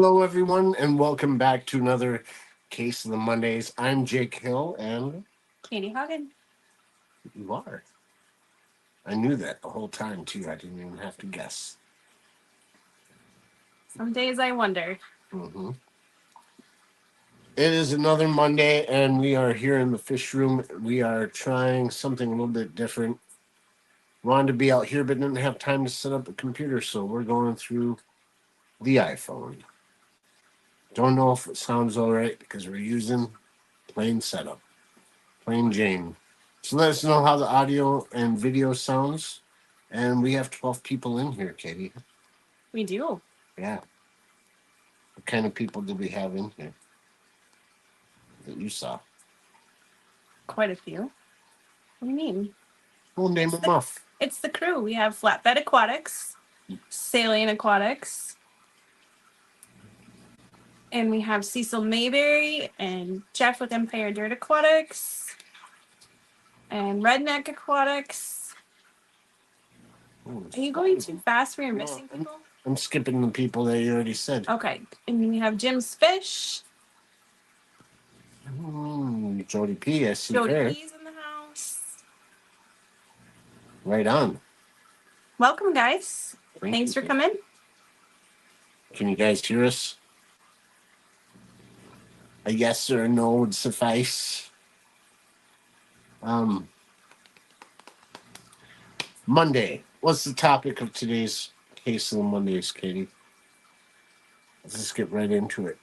Hello, everyone, and welcome back to another Case of the Mondays. I'm Jake Hill, and Katie Hagen. you are. I knew that the whole time, too. I didn't even have to guess. Some days I wonder. hmm It is another Monday, and we are here in the fish room. We are trying something a little bit different. Wanted to be out here, but didn't have time to set up a computer, so we're going through the iPhone. Don't know if it sounds all right because we're using plain setup, plain Jane. So let us know how the audio and video sounds. And we have 12 people in here, Katie. We do. Yeah. What kind of people did we have in here that you saw? Quite a few. What do you mean? We'll name them off. It's the crew. We have Flatbed Aquatics, Saline Aquatics, and we have Cecil Mayberry and Jeff with Empire Dirt Aquatics, and Redneck Aquatics. Are you going too fast for your missing people? I'm skipping the people that you already said. Okay. And then we have Jim's Fish. Jody P. I see Jody her. P's in the house. Right on. Welcome, guys. Thanks for coming. Can you guys hear us? A yes or a no would suffice. Monday. What's the topic of today's Case of the Mondays, Katie? Let's just get right into it.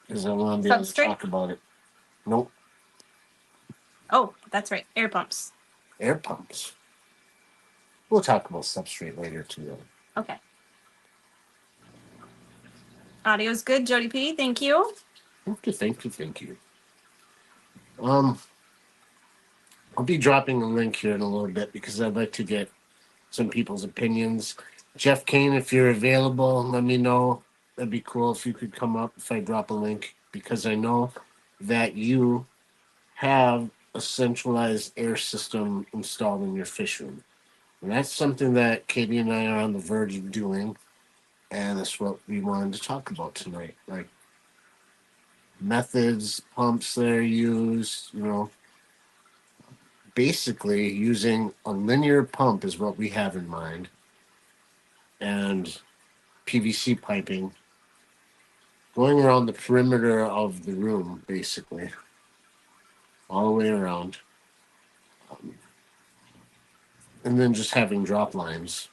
Because I want to be able to talk about it. Nope. Oh, that's right. Air pumps. Air pumps. We'll talk about substrate later, too. Okay. Audio's good, Jody P. Thank you. Thank you. I'll be dropping a link here in a little bit because I'd like to get some people's opinions. Jeff Kane, if you're available, let me know. That'd be cool if you could come up if I drop a link because I know that you have a centralized air system installed in your fish room. And that's something that Katie and I are on the verge of doing. And that's what we wanted to talk about tonight. Like methods, pumps that are used, basically using a linear pump is what we have in mind. And PVC piping going around the perimeter of the room, basically, all the way around. And then just having drop lines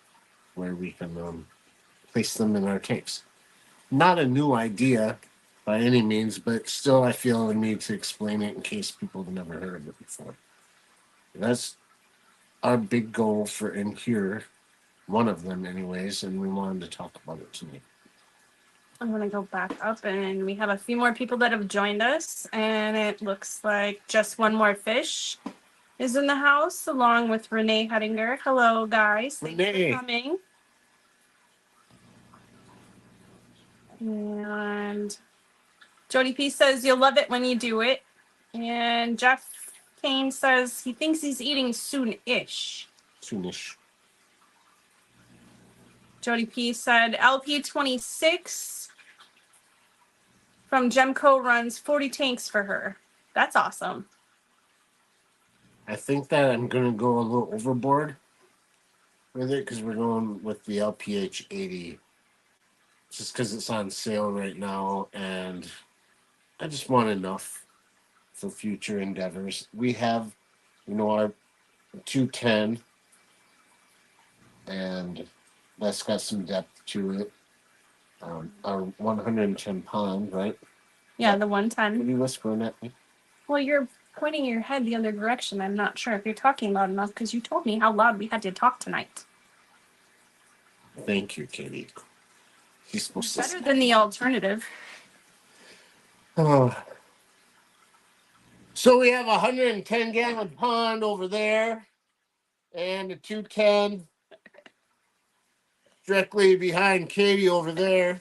where we can place them in our tanks. Not a new idea by any means, but still I feel the need to explain it in case people have never heard of it before. That's our big goal for in here, one of them anyways, and we wanted to talk about it tonight. I'm going to go back up, and we have a few more people that have joined us, and it looks like Just One More Fish is in the house, along with Renee Huttinger. Hello, guys. Thanks for coming. And Jody P says, you'll love it when you do it. And Jeff Kane says he thinks he's eating soon-ish. Soonish. Jody P said, LP26 from Gemco runs 40 tanks for her. That's awesome. I think that I'm going to go a little overboard with it because we're going with the LPH 80 just because it's on sale right now and I just want enough for future endeavors. We have, our 210 and that's got some depth to it. Our 110 pound, right? Yeah, the 110. What are you whispering at me? Well, you're pointing your head the other direction. I'm not sure if you're talking loud enough because you told me how loud we had to talk tonight. Thank you, Katie. He's supposed Better than the alternative. Oh. So we have a 110-gallon pond over there and a 210 directly behind Katie over there.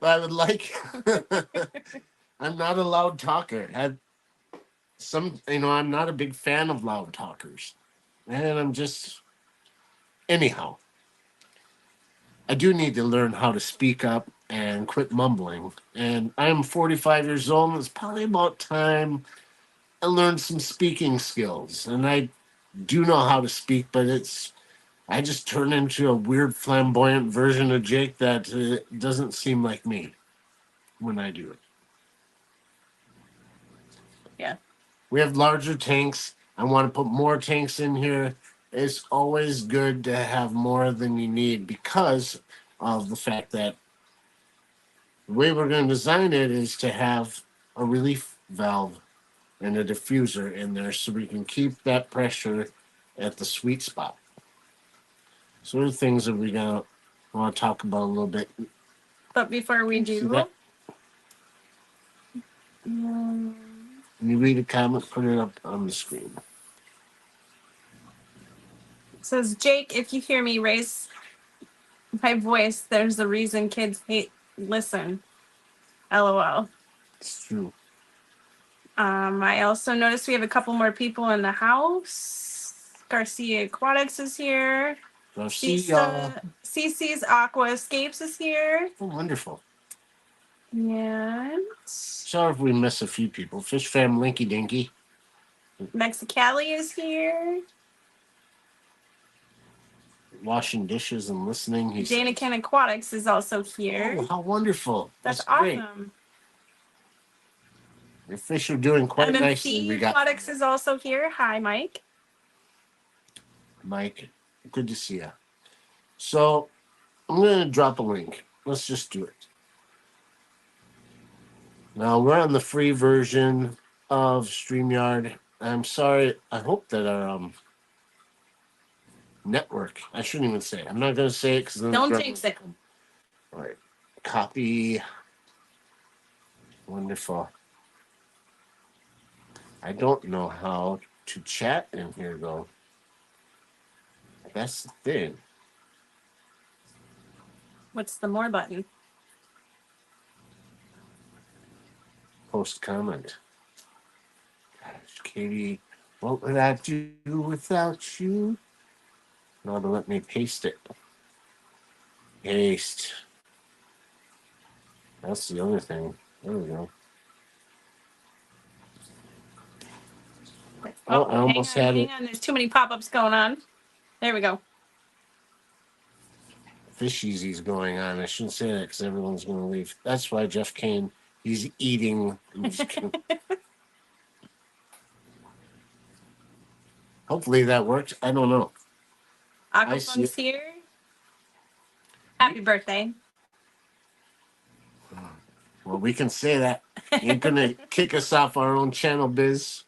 I would like. I'm not a loud talker. I'm not a big fan of loud talkers, and I'm just anyhow. I do need to learn how to speak up and quit mumbling. And I'm 45 years old, and it's probably about time I learned some speaking skills. And I do know how to speak, but I just turn into a weird flamboyant version of Jake that doesn't seem like me when I do it. Yeah. We have larger tanks. I want to put more tanks in here. It's always good to have more than you need because of the fact that the way we're going to design it is to have a relief valve and a diffuser in there so we can keep that pressure at the sweet spot. So, the things that we got want to talk about a little bit. But before we See do, that? mm, When you read a comment, put it up on the screen. it says, Jake, if you hear me raise my voice, there's a reason kids hate listen. LOL. It's true. I also noticed we have a couple more people in the house. Garcia Aquatics is here. CC's Aqua Escapes is here. Oh, wonderful. And Sorry if we miss a few people. Fish Fam Linky Dinky. Mexicali is here. Washing dishes and listening. Dana Ken Aquatics is also here. Oh, how wonderful. That's great. awesome. Your fish are doing quite nicely. MMC Aquatics is also here. Hi, Mike. Mike, good to see you. So I'm going to drop a link. Let's just do it. Now we're on the free version of StreamYard. I'm sorry. I hope that our network, I shouldn't even say it. I'm not going to say it because don't jinx it. All right. Copy. Wonderful. I don't know how to chat in here, though. That's the thing. What's the more button? Post comment. Gosh, Katie, what would I do without you? Now to let me paste it. Paste. That's the other thing. There we go. Oh, I almost had it. Hang on, there's too many pop-ups going on. There we go. Fish Easy's going on. I shouldn't say that because everyone's going to leave. That's why Jeff Kane, he's eating. Hopefully that worked. I don't know. Aquafun's here. Happy birthday. Well, we can say that. You're going to kick us off our own channel, Biz.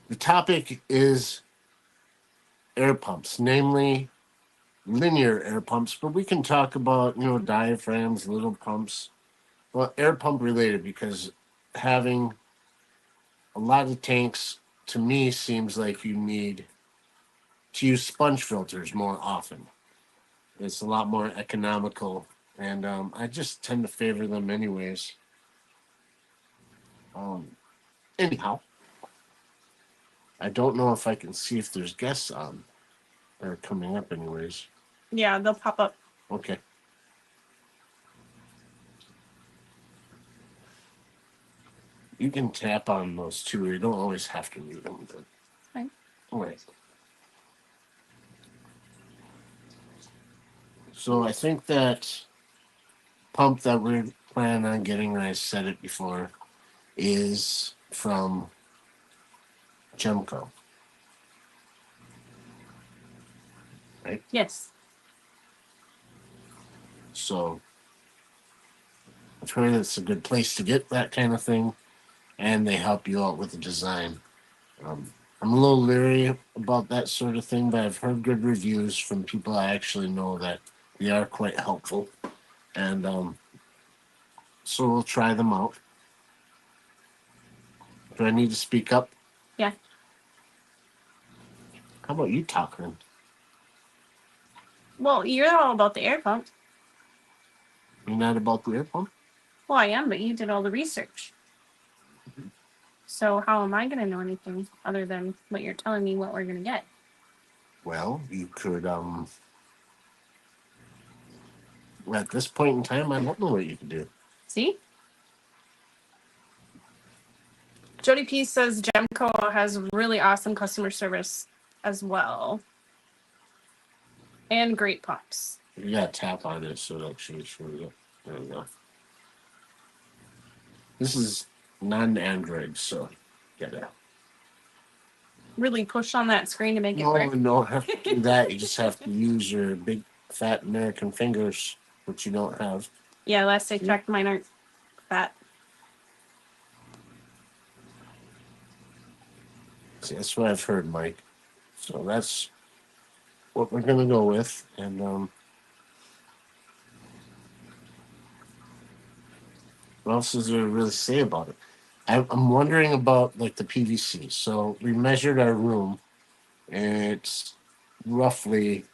The topic is air pumps, namely linear air pumps, but we can talk about, diaphragms, little pumps. Well, air pump related because having a lot of tanks to me seems like you need to use sponge filters more often. It's a lot more economical, and I just tend to favor them anyways. Anyhow, I don't know if I can see if there's guests on. They're coming up anyways. Yeah, they'll pop up. Okay. You can tap on those too. You don't always have to read them. But... Fine. Right. So I think that pump that we're planning on getting, and I said it before, is from Gemco. Right? Yes. So I've heard it's a good place to get that kind of thing, and they help you out with the design. I'm a little leery about that sort of thing, but I've heard good reviews from people I actually know that they are quite helpful. And so we'll try them out. Do I need to speak up? Yeah. How about you talk then? Well, you're all about the air pump. You're not about the air pump? Well, I am, but you did all the research. So how am I going to know anything other than what you're telling me what we're going to get? Well, you could at this point in time, I don't know what you could do. See? Jody P says Gemco has really awesome customer service as well. And great pumps. You gotta tap on it so that she shows up. There we go. This is non-Android, so get it. Really push on that screen to make it No, work. you don't have to do that. You just have to use your big fat American fingers, which you don't have. Yeah, last I checked, mine aren't fat. See, that's what I've heard, Mike. So that's what we're gonna go with, and what else is there to really say about it? I'm wondering about like the PVC. So we measured our room, and it's roughly,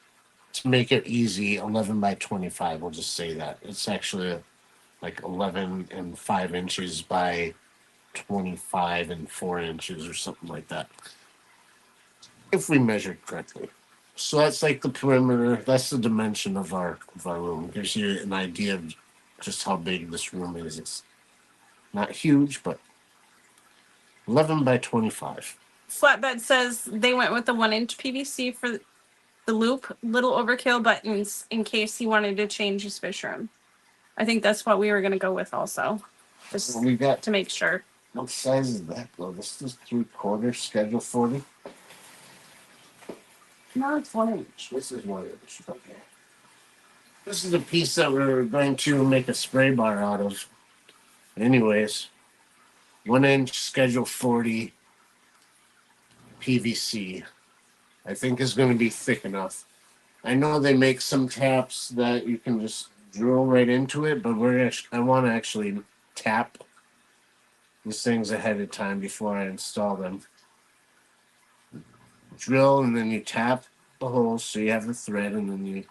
to make it easy, 11 by 25. We'll just say that it's actually like 11 and 5 inches by 25 and 4 inches or something like that, if we measured correctly. So that's like the perimeter. That's the dimension of our room. Gives you an idea of just how big this room is. It's not huge, but 11 by 25. Flatbed says they went with the 1-inch PVC for the loop, little overkill buttons in case he wanted to change his fish room. I think that's what we were going to go with also, just We got, to make sure. what size is that though? This is 3/4 schedule 40. No, it's 1-inch. This is 1 inch. Okay. This is a piece that we're going to make a spray bar out of. Anyways, 1 inch schedule 40 PVC, I think is going to be thick enough. I know they make some taps that you can just drill right into it, but I want to actually tap these things ahead of time before I install them. Drill, and then you tap the hole so you have the thread, and then you,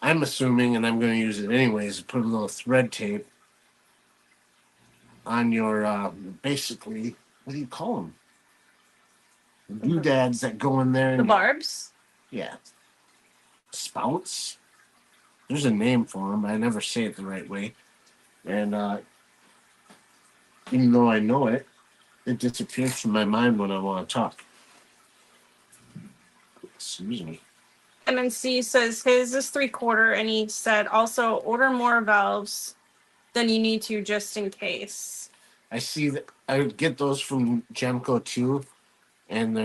I'm assuming, and I'm going to use it anyways, put a little thread tape on your basically, what do you call them? The doodads that go in there. The barbs? Yeah. Spouts? There's a name for them. I never say it the right way. And even though I know it, it disappears from my mind when I want to talk. Excuse me. MNC says his is 3/4, and he said also order more valves than you need to just in case. I see that I would get those from Gemco too, and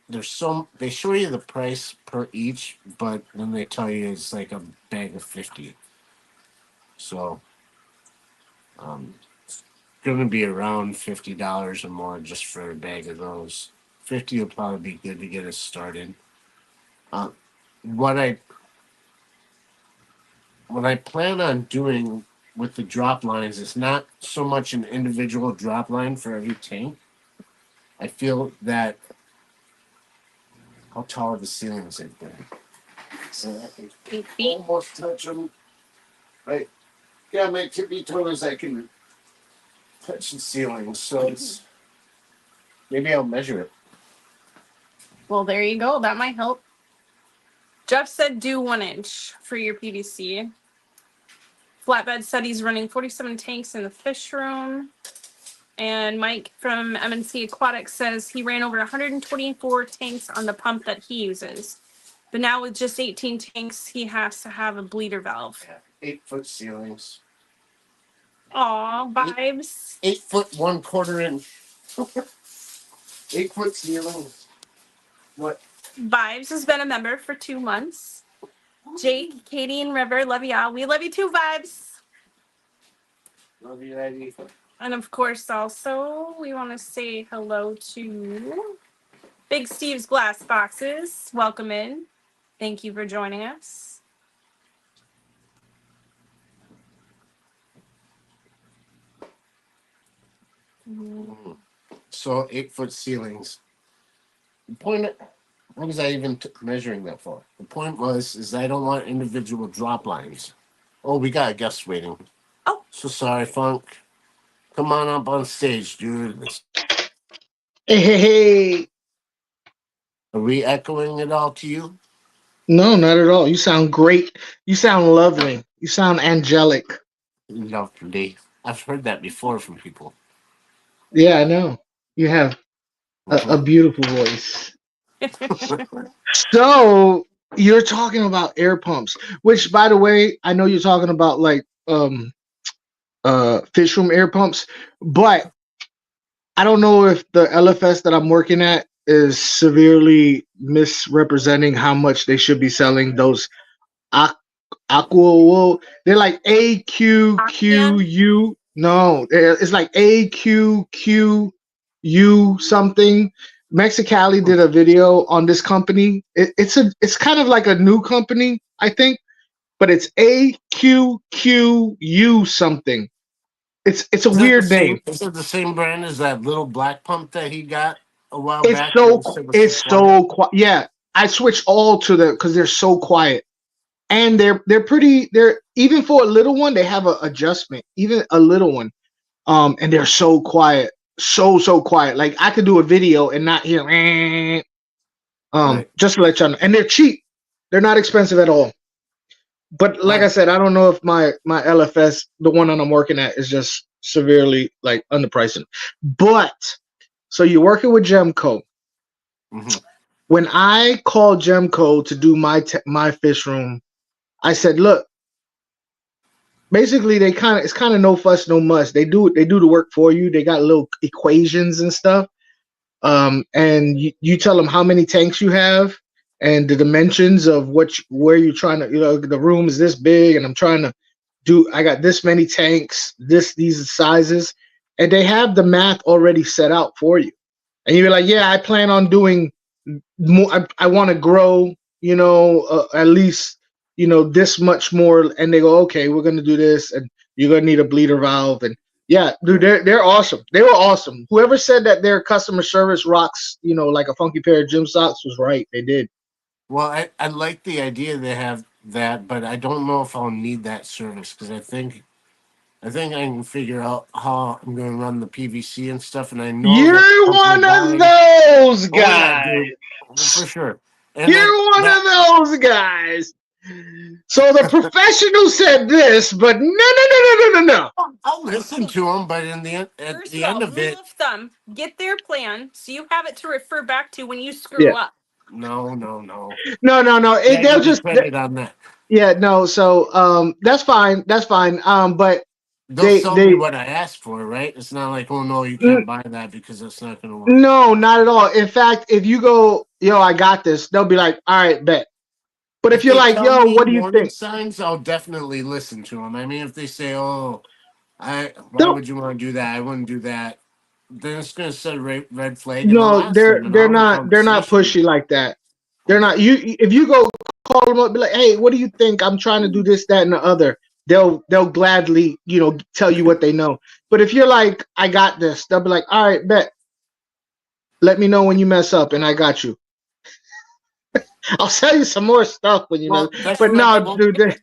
they're so, they show you the price per each, but then they tell you it's like a bag of 50. So it's gonna be around $50 or more just for a bag of those. 50 will probably be good to get us started. What I plan on doing with the drop lines is not so much an individual drop line for every tank. I feel that, how tall are the ceilings in there? So I can 8 feet. almost touch them. Right. Yeah, my tippy toes, I can touch the ceiling. So it's, maybe I'll measure it. Well, there you go. That might help. Jeff said do 1-inch for your PVC. Flatbed said he's running 47 tanks in the fish room. And Mike from MNC Aquatics says he ran over 124 tanks on the pump that he uses. But now with just 18 tanks, he has to have a bleeder valve. 8-foot ceilings. Aw, vibes. 8 foot 1/4 inch. 8-foot ceilings. What? Vibes has been a member for 2 months. Jake, Katie, and River, love y'all. We love you too, Vibes. Love you, Eddie. And of course, also, we want to say hello to Big Steve's Glass Boxes. Welcome in. Thank you for joining us. So 8-foot ceilings. The point, what was I even measuring that for? The point is I don't want individual drop lines. Oh, we got a guest waiting. Oh. So sorry, Funk. Come on up on stage, dude. Hey, hey, hey. Are we echoing it all to you? No, not at all. You sound great. You sound lovely. You sound angelic. Lovely. I've heard that before from people. Yeah, I know. You have a Mhm. beautiful voice. So you're talking about air pumps, which, by the way, I know you're talking about like fish room air pumps, but I don't know if the LFS that I'm working at is severely misrepresenting how much they should be selling those aqua wool. They're like Octane. AQQU. No, it's like AQQU something. Mexicali did a video on this company. It's kind of like a new company, I think, but it's AQQU something. It's a Is it the weird same? name. Is it the same brand as that little black pump that he got a while It's back that so he said was so it's quiet? so quiet. Yeah, I switch all to the because they're so quiet and they're pretty. They're even for a little one, they have a adjustment. Even a little one, and they're so quiet, so quiet. Like I could do a video and not hear. Right. Just to let y'all know, and they're cheap. They're not expensive at all. But like I Well, said, I don't know if my LFS, the one that I'm working at, is just severely like underpricing. But so you're working with Gemco. mhm. When I called Gemco to do my fish room, I said, look, basically it's kind of no fuss, no muss. They do the work for you. They got little equations and stuff. And you tell them how many tanks you have and the dimensions of where you're trying to, the room is this big and I'm trying to I got this many tanks, these sizes, and they have the math already set out for you. And you're like, yeah, I plan on doing more. I want to grow, at least, this much more. And they go, okay, we're gonna do this, and you're gonna need a bleeder valve. And yeah, dude, Right. they're awesome. They were awesome. Whoever said that their customer service rocks, like a funky pair of gym socks was right. They did. Well, I like the idea they have that, but I don't know if I'll need that service because I think I can figure out how I'm going to run the PVC and stuff, and I know that the You're pump we're one of buying. those Oh yeah, guys. dude, for sure. And then You're one that of those guys. So the professional said this, but no. I'll listen to them, but in the end, at First of the end all, of rule it, of thumb: get their plan so you have it to refer back to when you screw Yeah. up. no, no, no. No. Can't They'll give me just credit on that. yeah, no. So that's fine. That's fine. But They'll they sell me they what I asked for, right? It's not like, oh no, you can't n- buy that because it's not going to work. no, not at all. In fact, if you go, yo, I got this, they'll be like, all right, bet. But if If you're they like, tell yo, me what do you warning think? signs, I'll definitely listen to them. I mean, if they say, "Oh, why They'll would you want to do that? I wouldn't do that," then it's going to set a red flag, and I'll no, ask them, and they're I'll have a not conversation. pushy like that. They're Okay. not. If you go call them up, be like, hey, what do you think? I'm trying to do this, that, and the other. They'll gladly, tell you what they know. But if you're like, I got this, they'll be like, all right, bet. Let me know when you mess up, and I got you. I'll sell you some more stuff when you mess. Well, that's But what. no, Well, dude.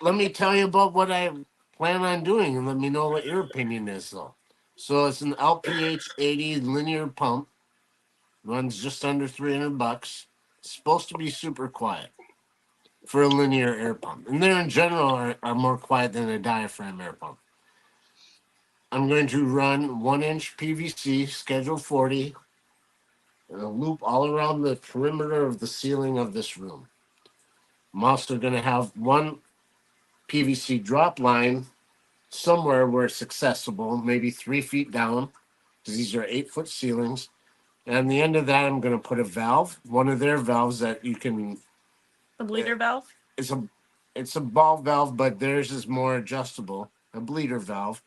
let me tell you about what I plan on doing, and let me know what your opinion is, though. So it's an LPH 80 linear pump, runs just under $300. It's supposed to be super quiet for a linear air pump, and they in general are more quiet than a diaphragm air pump. I'm going to run 1 inch PVC, schedule 40, and a loop all around the perimeter of the ceiling of this room. I'm also going to have one PVC drop line somewhere where it's accessible, maybe 3 feet down, because these are 8 foot ceilings. And at the end of that, I'm going to put a valve, one of their valves that you can. The eh, bleeder valve. It's a it's a ball valve, but theirs is more adjustable. A bleeder valve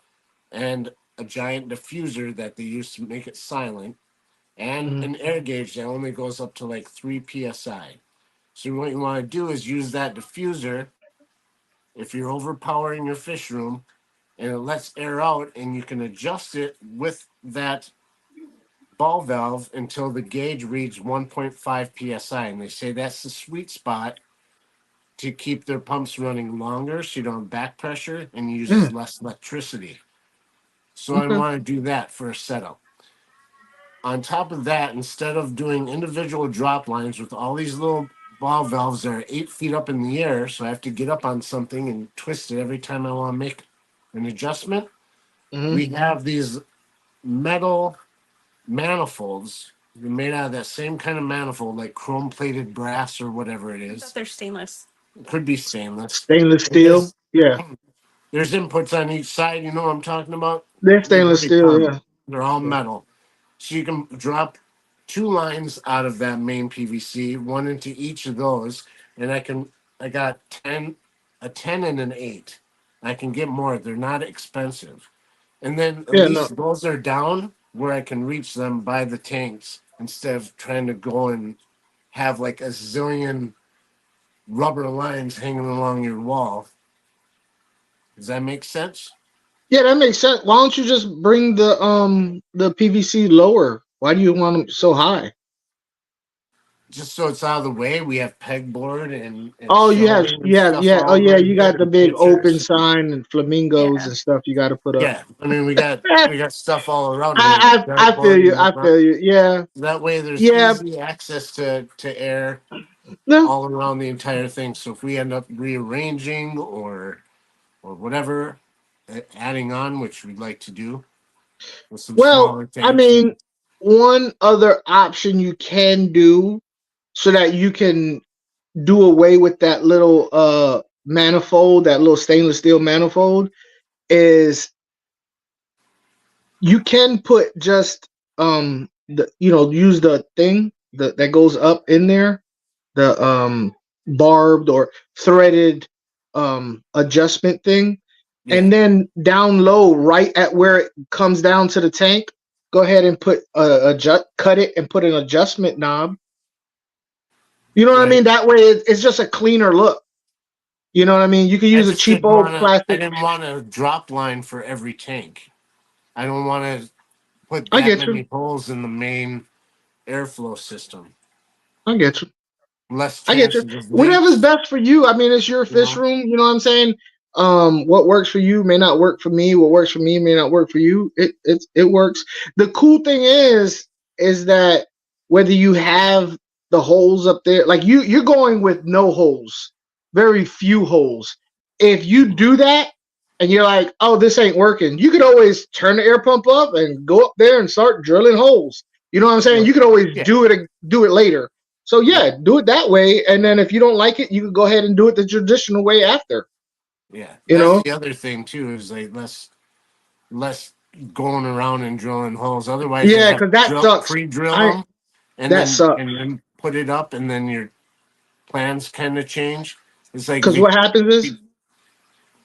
and a giant diffuser that they use to make it silent, and Mhm. an air gauge that only goes up to like 3 psi. So what you want to do is use that diffuser if you're overpowering your fish room, and it lets air out, and you can adjust it with that ball valve until the gauge reads 1.5 psi. And they say that's the sweet spot to keep their pumps running longer, so you don't have back pressure and uses Yeah. less electricity. So I Okay. want to do that for a setup. on top of that, instead of doing individual drop lines with all these little ball valves that are 8 feet up in the air, so I have to get up on something and twist it every time I want to make an adjustment, Hmm. we have these metal manifolds made out of that same kind of manifold, like chrome plated brass or whatever it I is. thought they're stainless. It could be stainless. Stainless But steel. Yeah, there's inputs on each side. You know what I'm talking about? they're They're stainless very steel. common. Yeah. They're all metal. So you can drop 2 lines out of that main PVC, one into each of those, and I got 10, a 10 and an 8. I can get more. They're not expensive. And then at Yeah. No. least those are down where I can reach them by the tanks instead of trying to go and have like a zillion rubber lines hanging along your wall. Does that make sense? Yeah, that makes sense. Why don't you just bring the PVC lower? Why do you want them so high? Just so it's out of the way, we have pegboard and Oh, shelving and you have, stuff yeah. Oh, all yeah. right You got there the in big case open there's. sign and flamingos Yeah. and stuff you got to put up. Yeah, I mean we got stuff all around here, I feel dartboard you. and I whatnot. feel you. Yeah. That way, there's Yeah. easy access to air No. all around the entire thing. So if we end up rearranging or whatever, adding on, which we'd like to do with some Well, smaller I tanks. mean, one other option you can do so that you can do away with that little manifold, that little stainless steel manifold, is you can put just use the thing that goes up in there, the barbed or threaded adjustment thing, Yeah, and then down low right at where it comes down to the tank, go ahead and put cut it and put an adjustment knob. You know what I right. mean? That way it's just a cleaner look. You know what I mean? You can I use a just cheap didn't old want to. I plastic. didn't want a drop line for every tank. I don't want to put I that get you. many holes in the main airflow system. I get you. Less I get you. chances of Whatever's leaks. best for you. I mean, it's your You fish know. room. You know what I'm saying? What works for you may not work for me. What works for me may not work for you. It works. The cool thing is that whether you have the holes up there, like you're going with no holes, very few holes. If you do that and you're like, oh, this ain't working, you could always turn the air pump up and go up there and start drilling holes. You know what I'm saying? Right. You could always Yeah. do it later. So Yeah. yeah, do it that way, and then if you don't like it, you can go ahead and do it the traditional way after. Yeah. You That's know? the other thing too. Is like less going around and drilling holes. Otherwise, you Yeah, have because to that sucks. pre-drill I them That sucks. and then put it up, and then your plans kind of change. It's like Because what happens is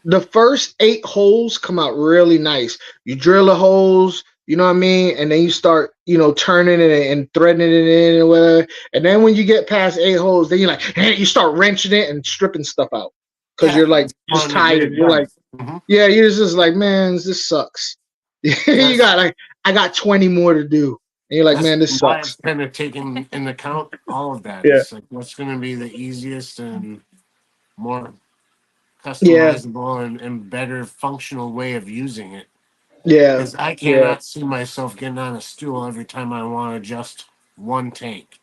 the first 8 holes come out really nice. You drill the holes, you know what I mean, and then you start, turning it and threading it in and whatever. And then when you get past 8 holes, then you're like, hey, you start wrenching it and stripping stuff out because yeah, you're like it's just fun to get tired. it You're done. like, Hmm. yeah, you're just like, man, this sucks. You That's got like, I got 20 more to do, and you're like, that's man, this why I've sucks. kind of taken into account all of that. Yeah, It's like what's going to be the easiest and more yeah, customizable and better functional way of using it. yeah, Because I yeah, cannot see myself getting on a stool every time I want to adjust one tank.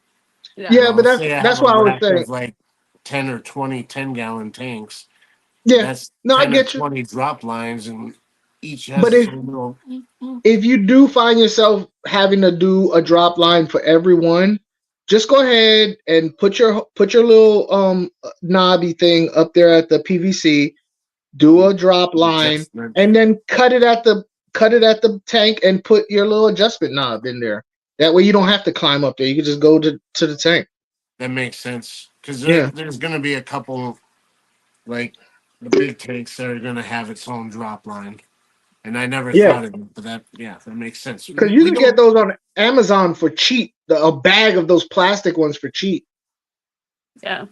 You Yeah. yeah. know, But say I have that's a what I was rack saying. of like 10 or 20 10-gallon tanks. Yeah, That's no, I 10 or get you. 20 drop lines, and each has But its own little. if you do find yourself having to do a drop line for everyone, just go ahead and put your little knobby thing up there at the PVC. Do a drop line, Adjustment. and then cut it at the tank and put your little adjustment knob in there. That way you don't have to climb up there. You can just go to the tank. That makes sense. Because Yeah. there's going to be a couple, like the big tanks that are going to have its own drop line. And I never Yeah. thought of it, but that makes sense. Because you We can get don't. those on Amazon for cheap. A bag of those plastic ones for cheap. Yeah.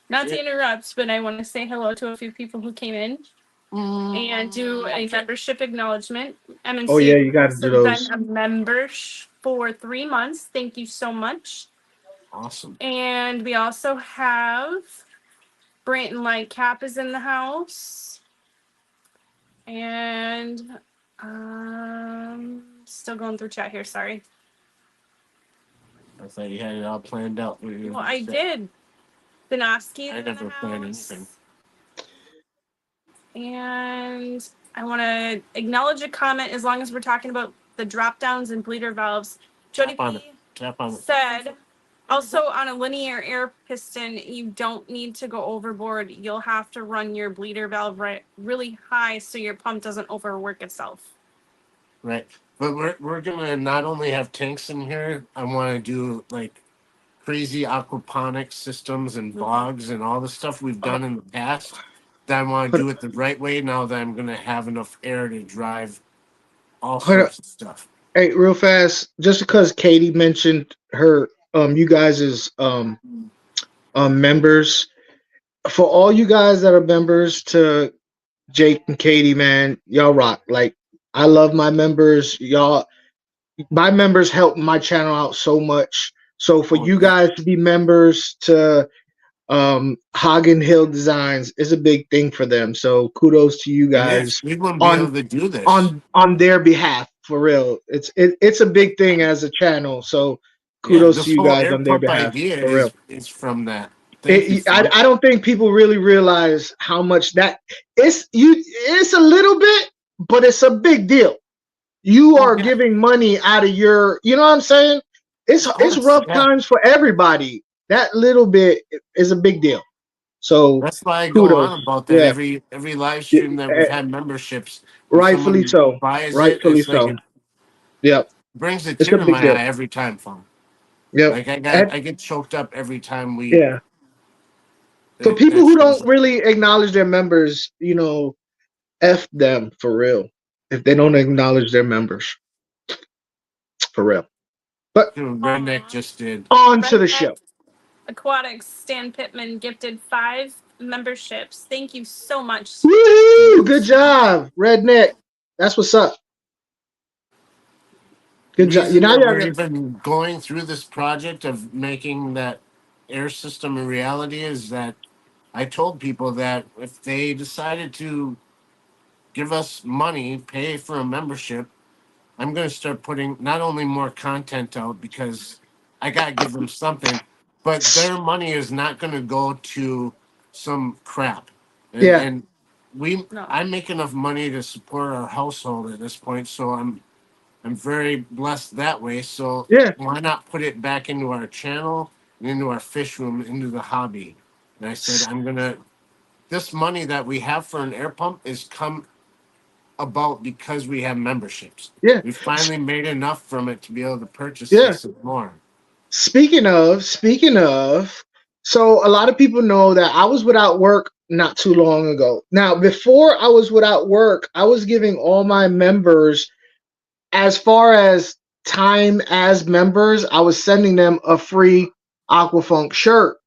Not to interrupt, but I want to say hello to a few people who came in and do a membership acknowledgement. Oh yeah, MNC you got to has do been those. a member for 3 months. Thank you so much. Awesome. And we also have Brayton Lightcap is in the house. And still going through chat here, sorry. I thought you had it all planned out. Well, I did. Benoski I is in never the planned house. anything. And I want to acknowledge a comment as long as we're talking about the drop downs and bleeder valves. Jody Tap on P Tap on it. said, also on a linear air piston, you don't need to go overboard. You'll have to run your bleeder valve really high so your pump doesn't overwork itself. Right. But we're gonna not only have tanks in here, I wanna do like crazy aquaponics systems and bogs and all the stuff we've done in the past. That I wanna do it the right way now that I'm gonna have enough air to drive all Hold up. sorts of stuff. Hey, real fast, just because Katie mentioned her, you guys' members, for all you guys that are members to Jake and Katie, man, y'all rock. Like, I love my members. My members help my channel out so much. So for Oh, you yeah. guys to be members to Hagen Hill Designs is a big thing for them. So kudos to you guys We wouldn't be able on to do this. on their behalf, for real. It's a big thing as a channel. So kudos This to you whole guys air on their pump behalf, idea for real. is from that. Thank you. I don't think people really realize how much that it's a little bit, but it's a big deal. You are yeah. giving money out of your, you know what I'm saying? It's Of course, rough yeah. times for everybody. That little bit is a big deal. So That's why I go kudos. on about that Yeah. every live stream that we've had memberships. When Rightfully someone so. buys Rightfully it's like so. it Yep. brings a It's a tear to big my deal. eye every time, phone. Yep. Like I And get choked up every time we. yeah. For people That who shows don't up. really acknowledge their members, F them for real. If they don't acknowledge their members. For real. But Redneck just did. on to the show. Aquatics, Stan Pittman gifted 5 memberships. Thank you so much. Woo! Good job, Redneck. That's what's up. Good job. Reason Now that you we're have even going through this project of making that air system a reality is that I told people that if they decided to give us money, pay for a membership, I'm going to start putting not only more content out because I got to give them something, but their money is not going to go to some crap. And, Yeah. and I make enough money to support our household at this point, so I'm very blessed that way. So Yeah. why not put it back into our channel and into our fish room, into the hobby? And I said, this money that we have for an air pump is come about because we have memberships. Yeah. We finally made enough from it to be able to purchase Yeah. this and more. Speaking of, so a lot of people know that I was without work not too long ago. Now, before I was without work, I was giving all my members, as far as time as members, I was sending them a free Aquafunk shirt.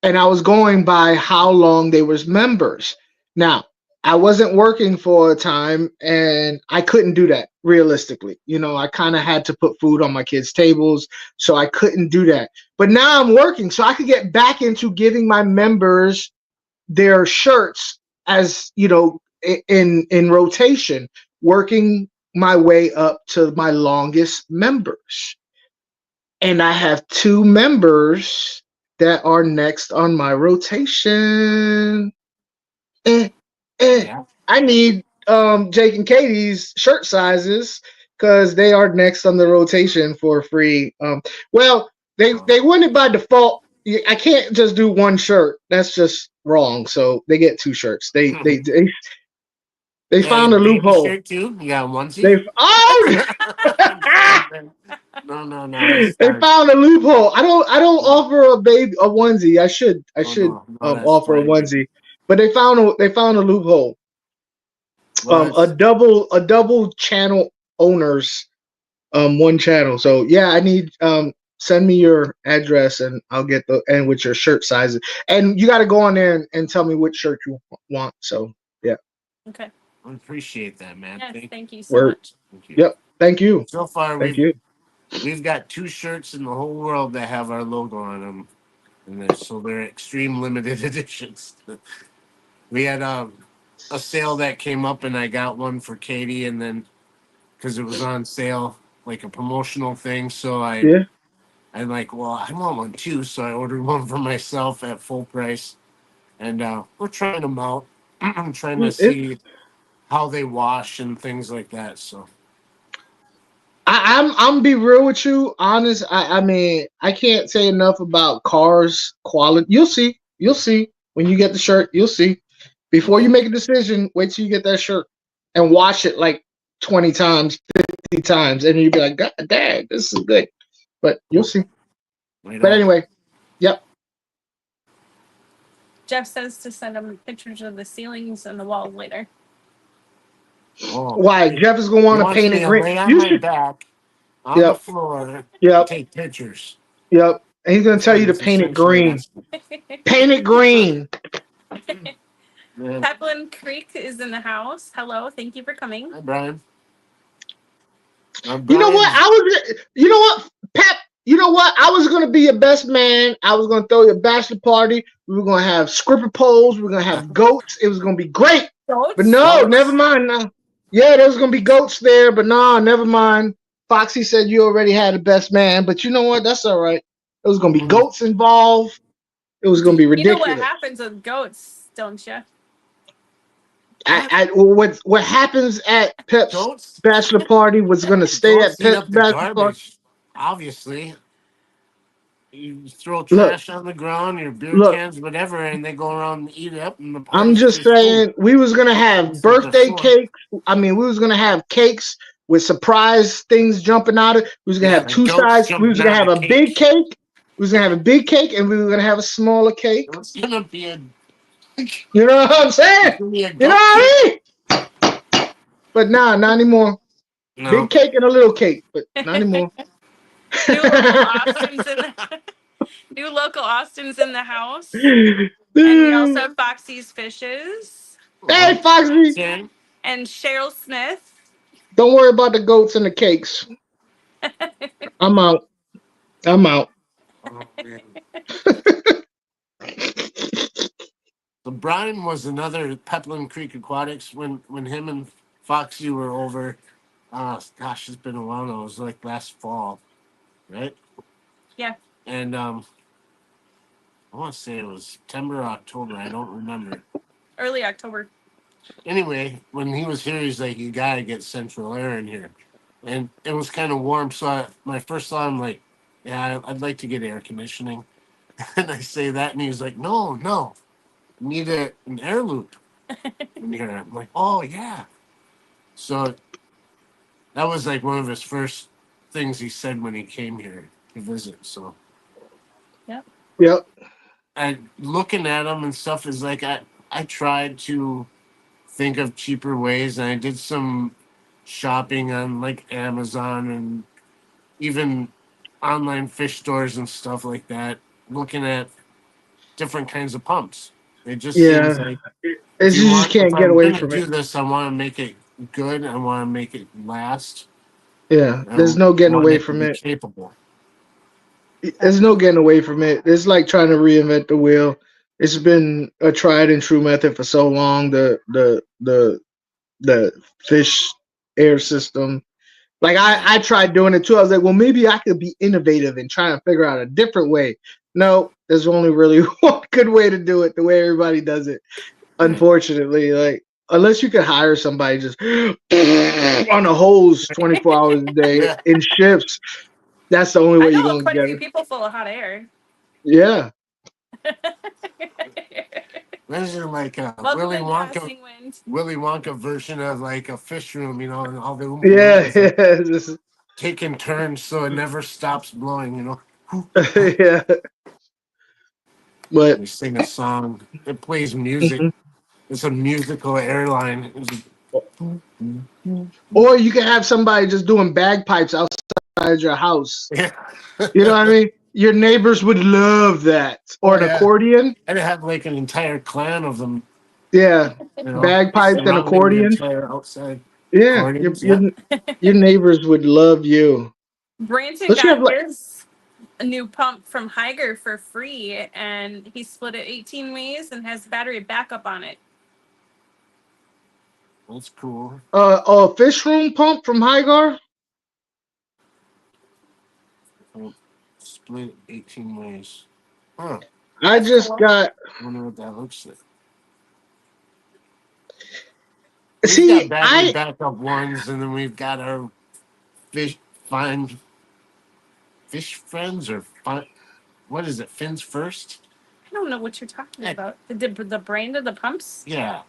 And I was going by how long they was members. Now, I wasn't working for a time and I couldn't do that realistically. I kind of had to put food on my kids' tables, so I couldn't do that. But now I'm working, so I could get back into giving my members their shirts as, in rotation, working my way up to my longest members. And I have 2 members that are next on my rotation. Yeah. I need Jake and Katie's shirt sizes because they are next on the rotation for free. Well, they win it by default. I can't just do one shirt. That's just wrong. So they get 2 shirts. They found a loophole. Shirt too? You got a onesie? No. They found a loophole. I don't offer a onesie. I should offer a onesie, but they found a loophole. A double channel owners, one channel. So yeah, I need send me your address and I'll get with your shirt sizes. And you got to go on there and tell me which shirt you want. So yeah. Okay. I appreciate that, man. Yes, thank you so much. Thank you. Yep. Thank you. So far, we've got 2 shirts in the whole world that have our logo on them, and they're extreme limited editions. We had a sale that came up, and I got one for Katie, and then because it was on sale, like a promotional thing, so I I'm like, well, I want one too, so I ordered one for myself at full price, and we're trying them out. I'm trying to It, see how they wash and things like that. So I'm be real with you, honest. I mean, I can't say enough about cars quality. You'll see when you get the shirt. You'll see. Before you make a decision, wait till you get that shirt and wash it like 20 times, 50 times, and you'll be like, God dang, this is good. But you'll see. right But on. anyway, yep. Jeff says to send him pictures of the ceilings and the walls later. Oh, Why Jeff is gonna he want to wants paint me it to green? lay on You my should. back on the Yep. floor, Yep. take pictures. Yep. And he's gonna That's tell what you to he's paint it essentially green. asking. Paint it green. Yeah. Peplin Creek is in the house. Hello, thank you for coming. Hi, Brian. You know what? Brian's You know what, Pep? You know what? I was gonna be your best man. I was gonna throw you a bachelor party. We were gonna have scripper poles. We were gonna have goats. It was gonna be great. But Goats? no, Goats? never mind. No. Yeah, there was gonna be goats there, but no, never mind. Foxy said you already had a best man, but you know what? That's all right. There was gonna be goats involved. It was gonna be You know what ridiculous. happens with goats, don't you? What happens at Pep's Goats? bachelor party was gonna stay Goats at eat Pep's up the bachelor party. garbage. Obviously, you throw Look, trash on the ground, your beer look. cans, whatever, and they go around and eat it up, and the I'm party's just just full. saying we was gonna have It's like the birthday floor. cake. I mean, we was gonna have cakes with surprise things jumping out of it. We was gonna Yeah, have the two goats sides. We jumping was gonna out have of a the big cake. cake. We was gonna have a big cake, and we were gonna have a smaller cake. It's gonna be a, it's You know what I'm saying? gonna be a You know goat what cake. I mean? But nah, not anymore. No. Big cake and a little cake, but not anymore. New local Austin's in the new local Austin's in the house. And we also have Foxy's Fishes Hey, Foxy! Jen? and Cheryl Smith. Don't worry about the goats and the cakes. I'm out. I'm out. Oh, man. So Brian was another Peplin Creek Aquatics when him and Foxy were over. Gosh, it's been a while now. It was like last fall, right? Yeah. And I want to say it was September or October. I don't remember. Early October. Anyway, when he was here, he's like, "You gotta get central air in here," and it was kind of warm. So my first thought, I'm like, "Yeah, I'd like to get air conditioning," and I say that, and he's like, "No, no, you need an air loop in here." I'm like, "Oh yeah." So that was like one of his first things he said when he came here to visit. So Yep. and looking at them and stuff is like I tried to think of cheaper ways, and I did some shopping on like Amazon and even online fish stores and stuff like that, looking at different kinds of pumps. It just Yeah. seems like It's you just if can't get I'm away gonna from do it. this, I want to make it good. I want to make it last. Yeah. I There's no getting want away it to from be it. capable. There's no getting away from it. It's like trying to reinvent the wheel. It's been a tried and true method for so long. The fish air system. Like I tried doing it too. I was like, well, maybe I could be innovative and try and figure out a different way. No, there's only really one good way to do it, the way everybody does it. Unfortunately, like unless you could hire somebody just on a hose 24 hours a day Yeah. in shifts, that's the only I way you're know gonna quite a get few it. people full of hot air. Yeah. Imagine like a Welcome in passing wind. Willy Wonka version of like a fish room, and all the Oompa Yeah, Loompas are yeah, just- taking turns so it never stops blowing. yeah. But They sing a song. It plays music. It's a musical airline. or you can have somebody just doing bagpipes outside your house. Yeah. You know what I mean? Your neighbors would love that. Or an Yeah. accordion. I'd have like an entire clan of them, Yeah. you know, Bagpipes and surrounding the accordions. entire outside. Yeah. Accordions, yeah. Your neighbors would love you. Branson Let's have got like his a new pump from Higer for free, and he split it 18 ways and has battery backup on it. That's cool. a fish room pump from Hygar. split 18 ways. Huh. I That's just cool. got. I wonder what that looks like. We've got See, battery backup ones, and then we've got our fish find fish friends or find, what is it? Fins first? I don't know what you're talking Heck. about. The brand of the pumps? Yeah.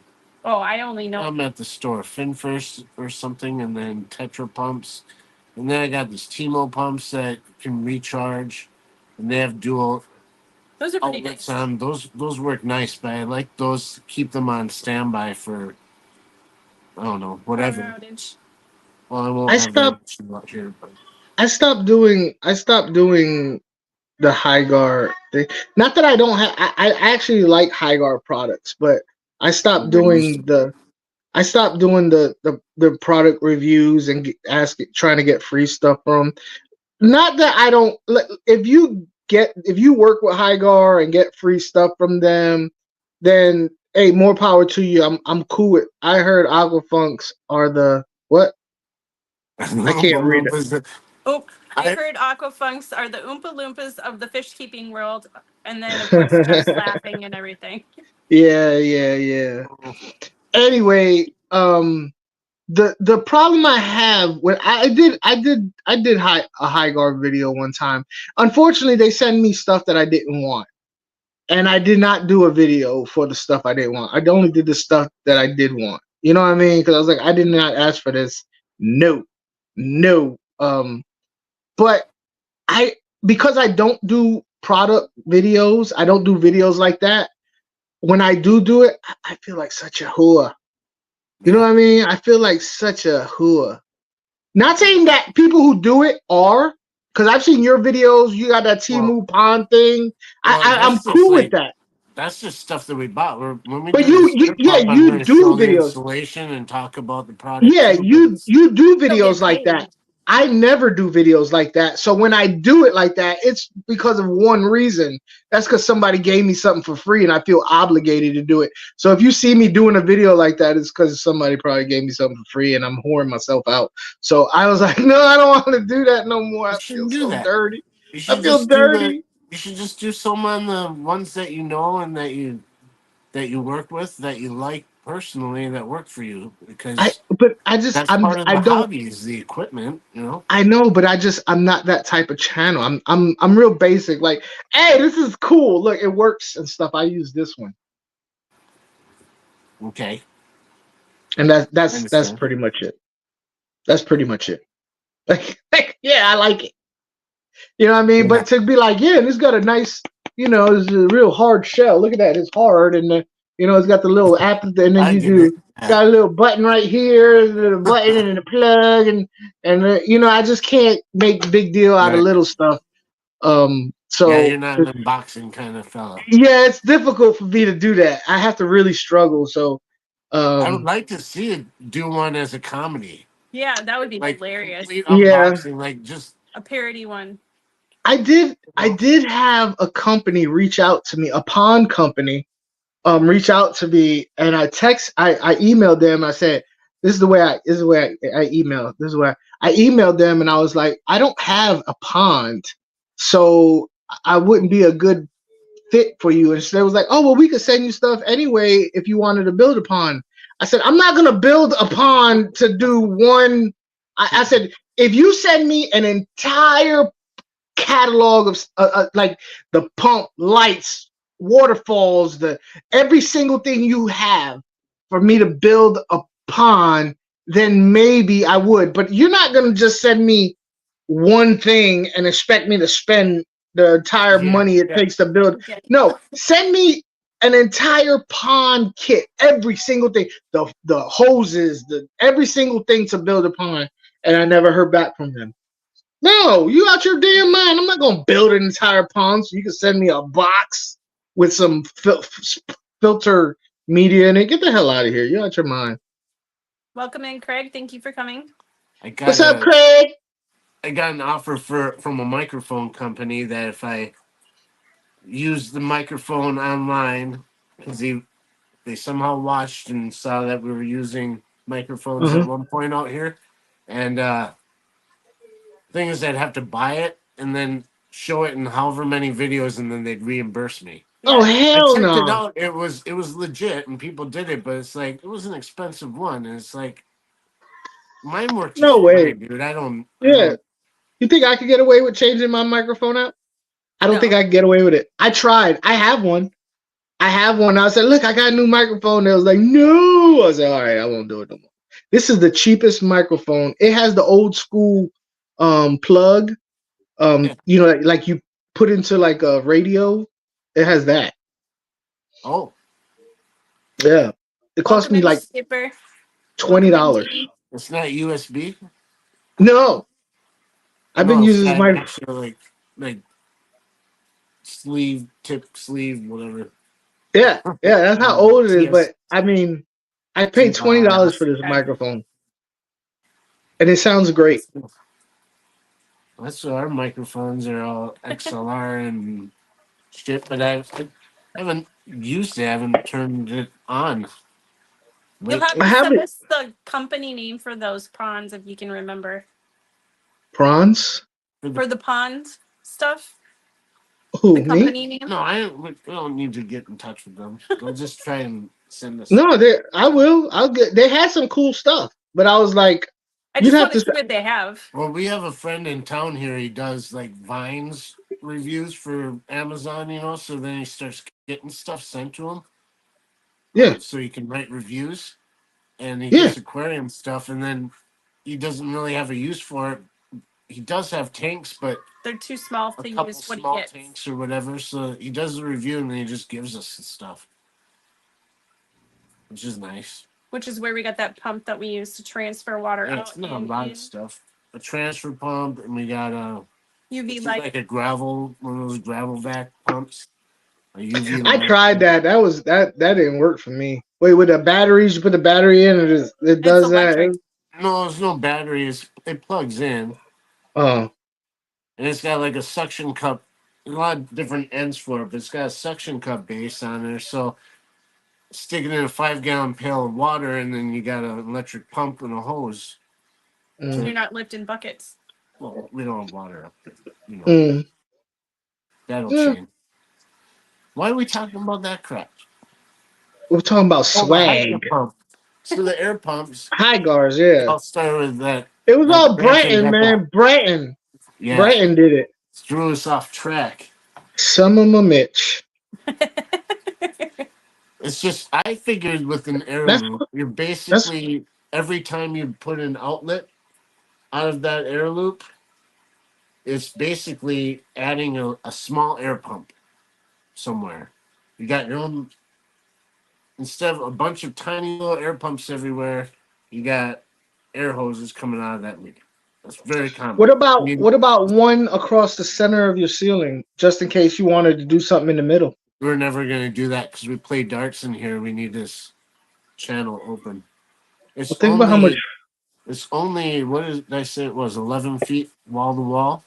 Oh, I only know. I'm at the store. Fin first or something, and then Tetra pumps. And then I got these Timo pumps that can recharge, and they have dual Those are pretty outlets nice. on. Those work nice, but I like those to keep them on standby for I don't know, Power whatever. outage. Well, I won't I have that stopped. issue out here, but I stopped doing the high guard thing. Not that I don't have. I actually like high guard products, but I I stopped never used doing them. the. I stopped doing the product reviews and trying to get free stuff from. Not that I don't. If you work with Hygar and get free stuff from them, then hey, more power to you. I'm cool with. I heard Aquafunks are the what? I can't read it. Oh, I I- heard aquafunks are the Oompa Loompas of the fish keeping world. And then, of course, Jeff's laughing and everything. Yeah. Anyway, the problem I have when I did a high guard video one time. Unfortunately, they sent me stuff that I didn't want, and I did not do a video for the stuff I didn't want. I only did the stuff that I did want. You know what I mean? Because I was like, I did not ask for this. No, no. But I because I don't do product videos, I don't do videos like that. When I do it, I feel like such a whore. You know what I mean? I feel like such a whore. Not saying that people who do it are, because I've seen your videos. You got that Timu Pond thing. I'm that's just cool with like that. that's just stuff that we bought. When we But do this strip club, I'm you going to do show the videos. installation and talk about the product Yeah, too. But it's, you do Still videos get like paid. that. I never do videos like that. So when I do it like that, it's because of one reason. That's because somebody gave me something for free and I feel obligated to do it. So if you see me doing a video like that, it's because somebody probably gave me something for free and I'm whoring myself out. So I was like, no, I don't want to do that no more. you I feel shouldn't do so that. dirty. You I should feel just do dirty. you should just do some on the ones that you know and that you work with that you like personally that work for you because But I just that's part of I the don't hobby is the equipment, you know. I know, but I'm not that type of channel. I'm real basic. Like, hey, this is cool. Look, it works and stuff. I use this one. Okay, And I that's understand. pretty much it. That's pretty much it. Like, yeah, I like it. You know what I mean? Yeah. But to be like, yeah, it's got a nice, it's a real hard shell. Look at that, it's hard, and it's got the little app, and then I you get it. got a little button right here, the button and the plug, and I just can't make big deal out of Right. little stuff. Yeah, you're So not an unboxing kind of fella. yeah, it's difficult for me to do that. I have to really struggle. So, I would um, like to see it do one as a comedy, Yeah, that would be like hilarious. complete yeah, unboxing, like just A parody one. I did have a company reach out to me, a pond company, reach out to me, and I emailed them. I said, I emailed. This is where I emailed them, and I was like, I don't have a pond, so I wouldn't be a good fit for you. And they was like, oh, well, we could send you stuff anyway if you wanted to build a pond. I said, I'm not gonna build a pond to do one. I said, if you send me an entire catalog of like the pump, lights, waterfalls, the every single thing you have for me to build a pond, then maybe I would. But you're not gonna just send me one thing and expect me to spend the entire yeah, money it yeah. takes to build. Okay. No, send me an entire pond kit, every single thing, the hoses, the every single thing to build a pond. And I never heard back from them. No, you out your damn mind. I'm not gonna build an entire pond so you can send me a box with some filter media in it. Get the hell out of here. You out your mind. Welcome in, Craig. Thank you for coming. I What's got up, a Craig? I got an offer from a microphone company that if I use the microphone online, because they somehow watched and saw that we were using microphones at Uh-huh. one point out here, and thing is I'd have to buy it, and then show it in however many videos, and then they'd reimburse me. Oh Yeah. I hell checked it no! out. It was legit, and people did it. But it's like it was an expensive one, and it's like mine worked No just way. fine, dude. I Yeah, don't. you think I could get away with changing my microphone out? I don't think No. I can get away with it. I tried. I have one. I said, look, I got a new microphone. They was like, no. I said, all right, I won't do it no more. This is the cheapest microphone. It has the old school plug. Yeah. You know, like you put into like a radio. It has that. Oh, Yeah. It cost Welcome me in, like Skipper. $20. Welcome in, Dee. it's not USB. No. I've been No, it's using got my actual like sleeve, tip sleeve, whatever. yeah, that's how old it is. TS. But I mean, I paid $20 for this microphone. And it sounds great. That's what our microphones are all XLR and shit, but I haven't used it. I haven't turned it on. You'll have I to have send it. us the company name for those prawns if you can remember. Prawns? For the pond stuff, Who, the me? company name. No, we don't need to get in touch with them. They'll just try and send us. No, I will. I'll get. They had some cool stuff, but I was like, I you'd just have want to to. see what they have. Well, we have a friend in town here. He does like Vines reviews for Amazon, so then he starts getting stuff sent to him. Yeah, So he can write reviews, and he yeah. gets aquarium stuff, and then he doesn't really have a use for it. He does have tanks, but They're too small a to couple use what he small gets, tanks or whatever. So he does the review, and then he just gives us the stuff, which is nice. which is where we got that pump that we use to transfer water Yeah, out it's not a and lot in. of stuff. A transfer pump, and we got a UV It's light. like a gravel, one of those gravel vac pumps. A UV I light. tried that. That didn't work for me. Wait, with the batteries, you put the battery in, it does electric. that. No, there's no batteries. It plugs in, Oh, and it's got like a suction cup. A lot of different ends for it, but it's got a suction cup base on there. So stick it in a 5-gallon pail of water, and then you got an electric pump and a hose. mm, You're not lifting buckets. Well, we don't have water up there. mm. That'll Yeah. change. Why are we talking about that crap? We're talking about Oh, the hydro swag. pump. So the air pumps. High guards, yeah. I'll start with that. It was that all grant they Breton, got man. Breton. Yeah, Breton did it. threw us off track. Some of them, Mitch. It's just I figured with an air That's- loop, you're basically every time you put an outlet out of that air loop, it's basically adding a small air pump somewhere. You got your own instead of a bunch of tiny little air pumps everywhere, you got air hoses coming out of that loop. That's very common. What about I mean, what about one across the center of your ceiling, just in case you wanted to do something in the middle? we're never gonna do that because we play darts in here. We need this channel open. It's Well, think about how much. It's only what did I say? It was 11 feet wall to wall.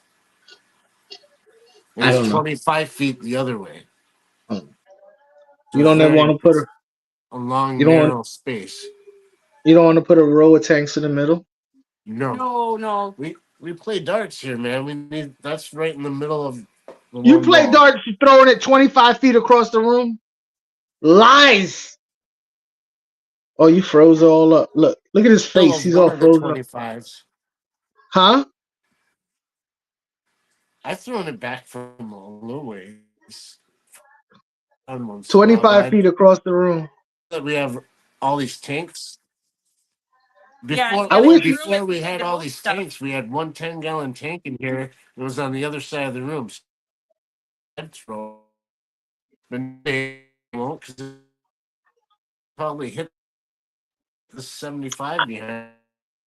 And I it's don't know. 25 feet the other way. Oh. So You don't it's ever want to put a long you don't want- narrow space. you don't want to put a row of tanks in the middle. No, No. we play darts here, man. We need that's right in the middle of. The You one play wall. darts, you throwing it 25 feet across the room. Lies. Oh, you froze all up. Look at his Still face. He's all one of the frozen up. 25s. Huh? I've thrown it back from a little ways. On one 25 spot. feet across the room. That we have all these tanks. Yeah, Before, I wish- before we had all these Stuff. tanks, we had one 10-gallon tank in here. It was on the other side of the room. I'd throw, but they won't because it probably hit the 75 behind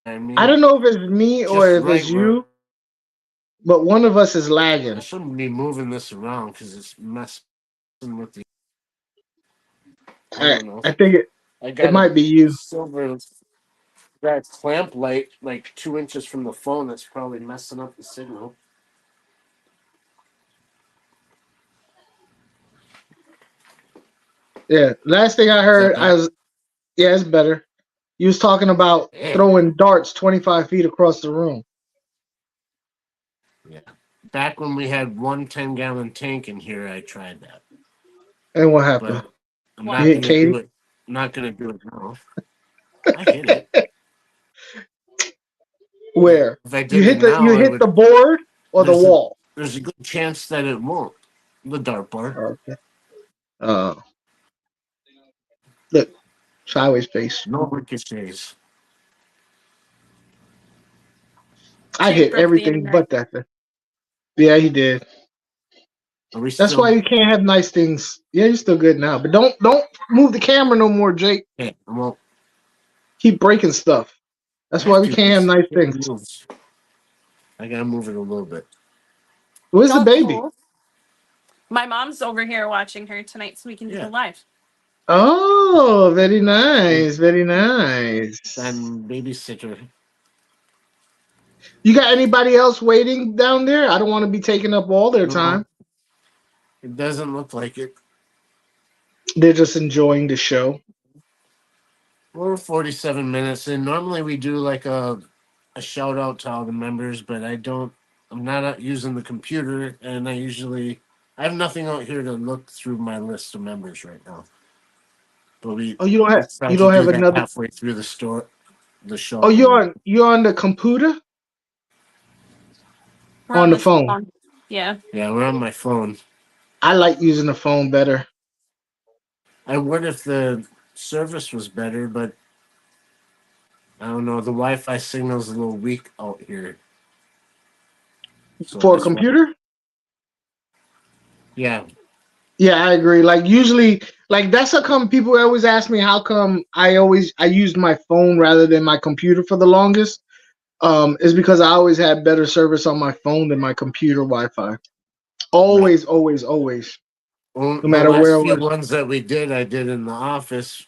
me. I don't know if it's me or Just if it's right where- you, but one of us is I lagging. shouldn't be moving this around because it's messing with the. I don't know. I think I got it might be you. silver. That clamp light like 2 inches from the phone. That's probably messing up the signal. Yeah. Last thing I heard, better? it's better. You was talking about Yeah. throwing darts 25 feet across the room. back when we had one 10-gallon tank in here, I tried that. And what happened? But I'm You not hit gonna Katie? do it. I'm not gonna do it now. I hit it. Where? If I You did it hit the now, you I hit the would. board or the There's a wall? there's a good chance that it won't. The dartboard. Okay. Look, sideways face. No ricochets. I Jake hit broke the everything internet. but that thing. Yeah, he did. Are we That's still? why you can't have nice things. Yeah, you're still good now, but don't move the camera no more, Jake. Yeah, well, Keep breaking stuff. I That's why have we to. can't have nice It things. moves. I gotta move it a little bit. Where's the Oh, baby? cool. My mom's over here watching her tonight, so we can do Yeah. the live. Oh, very nice, very nice. And babysitter. You got anybody else waiting down there? I don't want to be taking up all their No, time. it doesn't look like it. They're just enjoying the show. We're 47 minutes in. Normally we do like a shout out to all the members, but I'm not out using the computer, and I have nothing out here to look through my list of members right now. But we Oh, you don't have try you to don't do have that another. halfway through the show. Oh, you're on the computer We're on the this phone. Yeah. Yeah, we're on my phone. I like using the phone better. I would if the service was better, but I don't know. The Wi-Fi signal's a little weak out here. So For a that's why- computer? Yeah, Yeah, I agree. Like usually, like that's how come people always ask me how come I used my phone rather than my computer for the longest. Is because I always had better service on my phone than my computer Wi-Fi. Always, always, always. well, No the matter where last it few was. ones that we did, I did in the office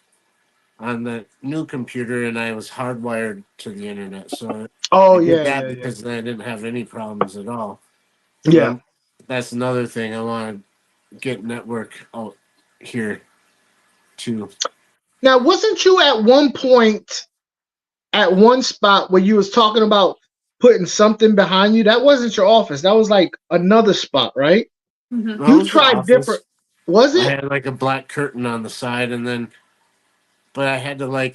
on the new computer, and I was hardwired to the internet. So Oh I did yeah, that yeah, yeah. because I didn't have any problems at all. Yeah. But that's another thing. I want to get network out here too. Now, wasn't you at one point at one spot where you was talking about putting something behind you? That wasn't your office. That was like another spot, right? Mm-hmm. That You was the tried different. office. Was I it? had like a black curtain on the side, but I had to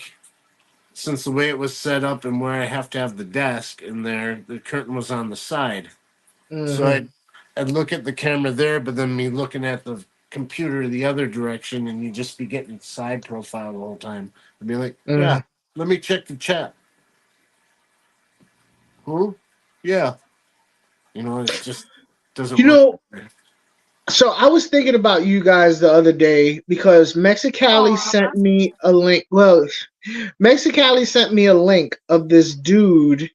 since the way it was set up and where I have to have the desk in there, the curtain was on the side. So Mhm. I'd look at the camera there, but then me looking at the computer the other direction, and you'd just be getting side profile the whole time. I'd be like, Mhm. yeah, let me check the chat. Who? Yeah. It just doesn't You work. know, so I was thinking about you guys the other day because Mexicali Aw. sent me a link. Well, Mexicali sent me a link of this dude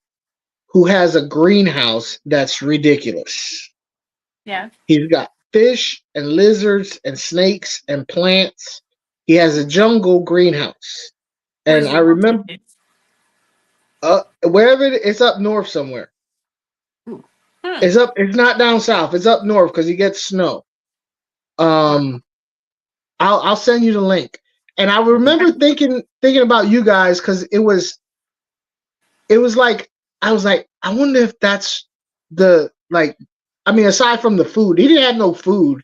who has a greenhouse that's ridiculous. Yeah. He's got fish and lizards and snakes and plants. He has a jungle greenhouse. And Where's I your house remember located? wherever it's up north somewhere. Hmm. It's not down south. It's up north because he gets snow. I'll send you the link. And I remember thinking about you guys because it was like I was like, I wonder if that's the like I mean, aside from the food, he didn't have no food.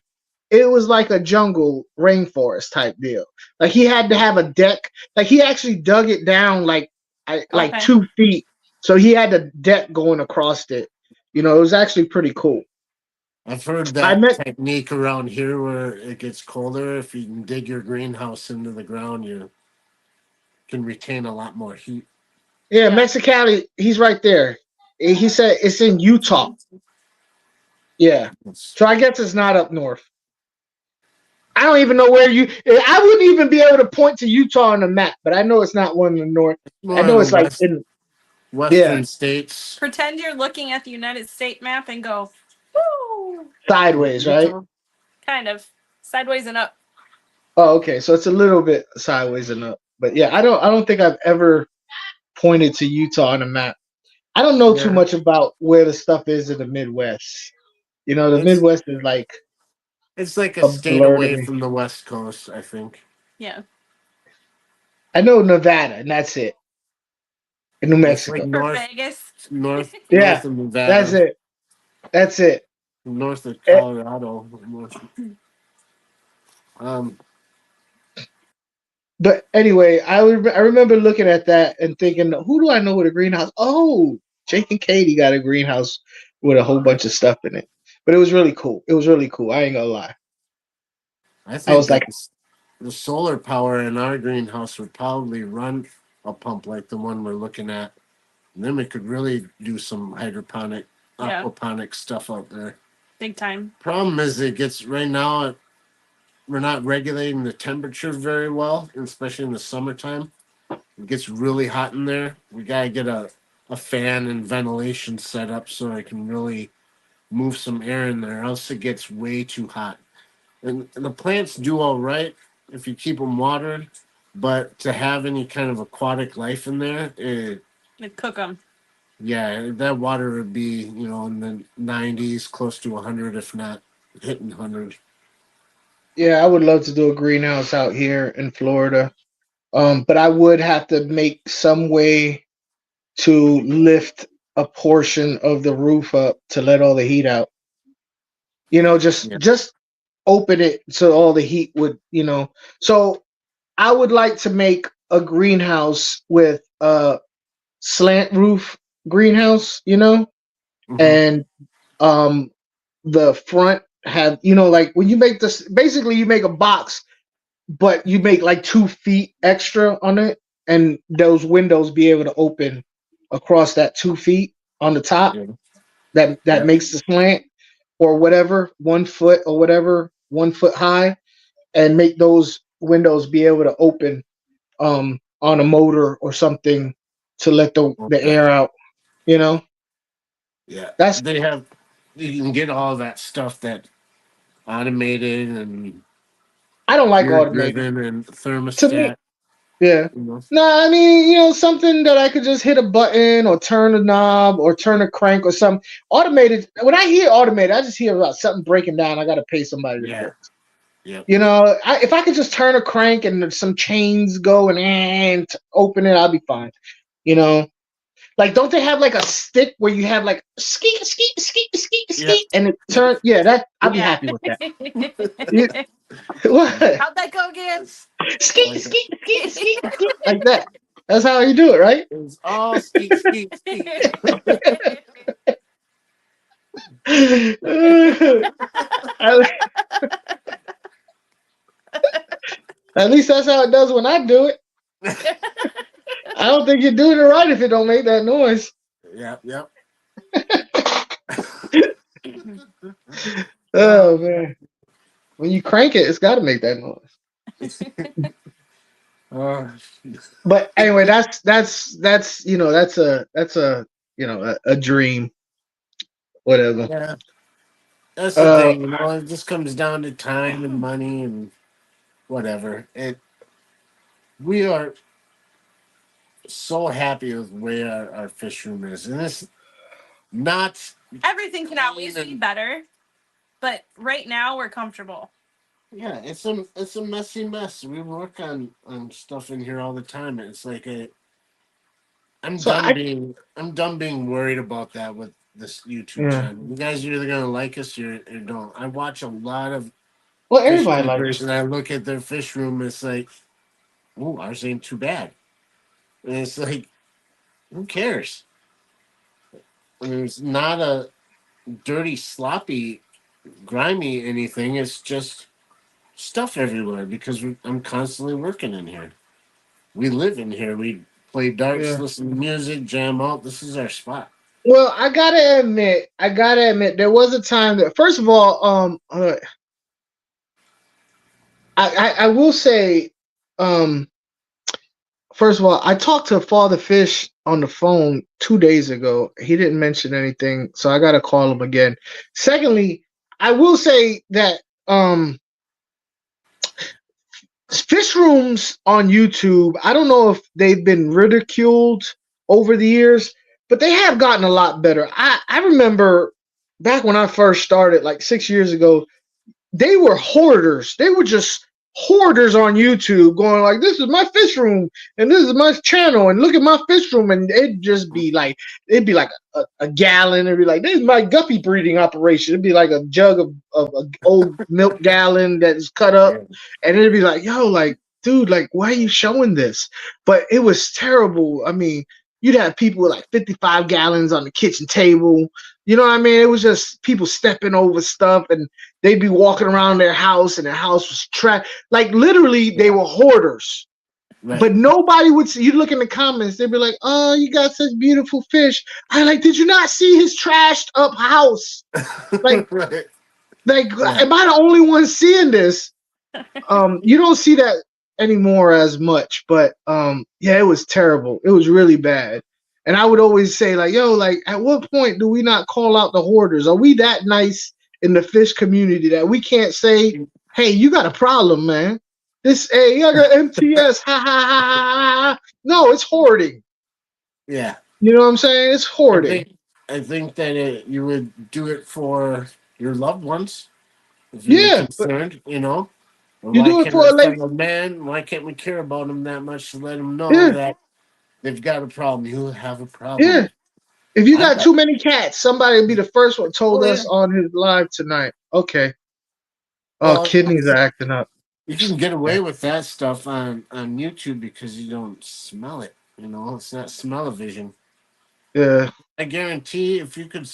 It was like a jungle rainforest type deal. Like he had to have a deck. Like he actually dug it down like Okay. 2 feet. So he had a deck going across it. It was actually pretty cool. I've heard I that met technique around here where it gets colder. If you can dig your greenhouse into the ground, you can retain a lot more heat. yeah, Yeah. Mexicali, he's right there. He said it's in Utah. Yeah. So I guess it's not up north. I don't even know where I wouldn't even be able to point to Utah on the map, but I know it's not one in the north. More I know in it's the like in western states. Pretend you're looking at the United States map and go, woo! sideways, right? Utah? Kind of sideways and up. Oh, okay. So it's a little bit sideways and up. But yeah, I don't think I've ever pointed to Utah on a map. I don't know too Yeah. much about where the stuff is in the Midwest. The It's- Midwest is like It's like a a state blur to away me. from the West Coast, I think. Yeah. I know Nevada, and that's it. And New It's like Mexico. For north, Vegas. north, Yeah, north of Nevada. That's it. That's it. north of Eh, Colorado. Um, But anyway, I remember looking at that and thinking, who do I know with a greenhouse? Oh, Jake and Katie got a greenhouse with a whole bunch of stuff in it. But it was really cool. It was really cool. I ain't gonna lie. I I think was like, that the solar power in our greenhouse would probably run a pump like the one we're looking at. And then we could really do some hydroponic, Yeah. aquaponic stuff out there. Big time. Problem is, it gets right now. We're not regulating the temperature very well, especially in the summertime. It gets really hot in there. We gotta get a fan and ventilation set up so I can really move some air in there. Else it gets way too hot. And the plants do all right if you keep them watered, but to have any kind of aquatic life in there, Cook them. yeah, that water would be in the 90s, close to 100, if not hitting 100. yeah, I would love to do a greenhouse out here in Florida. But I would have to make some way to lift a portion of the roof up to let all the heat out. Yeah. Just open it so all the heat would, So I would like to make a greenhouse with a slant roof greenhouse, Mhm. and um the front have, like when you make this, basically you make a box, but you make like 2 feet extra on it, and those windows be able to open across that 2 feet on the top. Yeah. That Yeah. makes the slant or whatever, 1 foot or whatever, 1 foot high, and make those windows be able to open on a motor or something to let the Okay. air out. You know, Yeah. that's They have. You can get all that stuff that automated and I don't like gear automated. driven and To me, thermostat. yeah. You know. No, I mean, something that I could just hit a button or turn a knob or turn a crank or something. Automated, when I hear automated, I just hear about something breaking down. I got to pay somebody to Yeah. fix. Yep. If I could just turn a crank and some chains go and open it, I'll be fine. You know, like, don't they have like a stick where you have like skeet, skeet, skeet, skeet, Yep. skeet, and it turn? Yeah, that I'll be Yeah. happy with that. You- what? How'd that go again? Skeet, Like skeet, skeet, skeet, skeet, like that. That's how you do it, right? it's all skeet skeet skeet. at, at least that's how it does when I do it. I don't think you're doing it right if it don't make that noise. Yep. Yep. Oh man, when you crank it, it's got to make that noise. Uh, But anyway, that's a dream. Whatever. yeah. That's the Uh, thing. It just comes down to time and money and whatever. We are so happy with the way our fish room is, and it's not. Everything can always be better, but right now we're comfortable. Yeah, it's a messy mess. We work on stuff in here all the time. And it's like so I I'm done being worried about that with this YouTube yeah. channel. You guys are either gonna like us or don't. I watch a lot of Well, fish everybody likes keepers and I look at their fish room. It's like, oh, ours ain't too bad. And it's like, who cares? I mean, it's not a dirty, sloppy, grimy anything. It's just stuff everywhere because I'm constantly working in here. We live in here. We play darts, yeah. listen to music, jam out. This is our spot. Well, I gotta admit, there was a time that, first of all, I will say, um, first of all, I talked to Father Fish on the phone 2 days ago. He didn't mention anything, so I gotta call him again. Secondly, I will say that fish rooms on YouTube, I don't know if they've been ridiculed over the years, but they have gotten a lot better. I remember back when I first started, like 6 years ago, they were hoarders. They were just hoarders on YouTube going like, "This is my fish room and this is my channel and look at my fish room," and it'd be like a gallon. It'd be like, "This is my guppy breeding operation." It'd be like a jug of a old milk gallon that's cut up, and it'd be like, "Yo, like, dude, like, why are you showing this?" But it was terrible. I mean, you'd have people with like 55 gallons on the kitchen table. You know what I mean? It was just people stepping over stuff, and they'd be walking around their house, and their house was trash. Like literally, they were hoarders. Right. But nobody would see. You look in the comments, they'd be like, "Oh, you got such beautiful fish." I like, did you not see his trashed up house? Like, right. like, Yeah. am I the only one seeing this? You don't see that anymore as much, but yeah, it was terrible. It was really bad. And I would always say, like, yo, like, at what point do we not call out the hoarders? Are we that nice in the fish community that we can't say, "Hey, you got a problem, man. This, hey, I got MTS, ha ha ha ha." No, it's hoarding. Yeah. You know what I'm saying? It's hoarding. I think that you would do it for your loved ones if you were Yeah, but concerned, you know. Or you why do it can't for our a lady. fellow man? Why can't we care about them that much to let them know Yeah, that they've got a problem? You have a yeah. problem. If you I got got. too many cats, somebody would be the first one told Oh us yeah. on his live tonight. Okay. Oh, Well, kidneys are acting up. you can get Yeah. away with that stuff on YouTube because you don't smell it. You know, it's not smell-o-vision. Yeah. I guarantee if you could,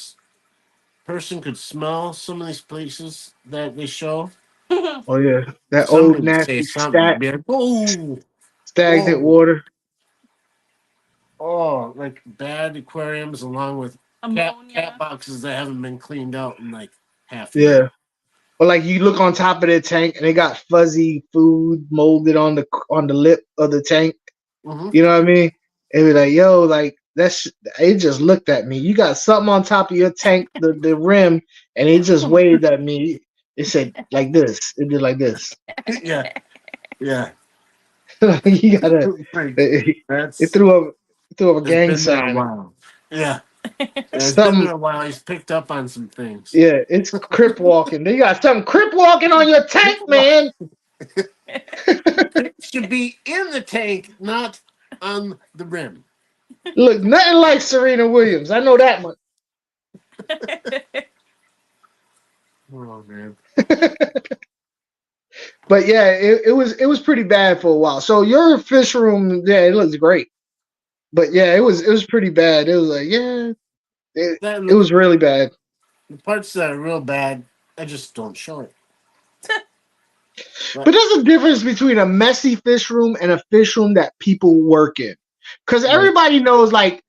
person could smell some of these places that they show, Oh yeah. That old somebody would say nasty something. Be like, oh, stagnant whoa, water. oh, like bad aquariums along with cat Ammonia. boxes that haven't been cleaned out in like half a Yeah. year. Or like you look on top of the tank and they got fuzzy food molded on the lip of the tank. Mm-hmm. You know what I mean? And be like, yo, like that's it just looked at me. You got something on top of your tank, the rim, and it just waved at me. It said like this. It did like this. yeah, yeah. You gotta Like, it that's threw up a it's gang been there a sign. while. Yeah, it's been Something, there a while. He's picked up on some things. yeah, it's crip walking. They got something crip walking on your tank, man. It should be in the tank, not on the rim. Look, nothing like Serena Williams. I know that much. Oh man. But yeah, it was pretty bad for a while. So your fish room, yeah, it looks great. But yeah, it was pretty bad. It was like, yeah, it was really bad. The parts that are real bad, I just don't show it. But there's a difference between a messy fish room and a fish room that people work in. Because everybody knows, like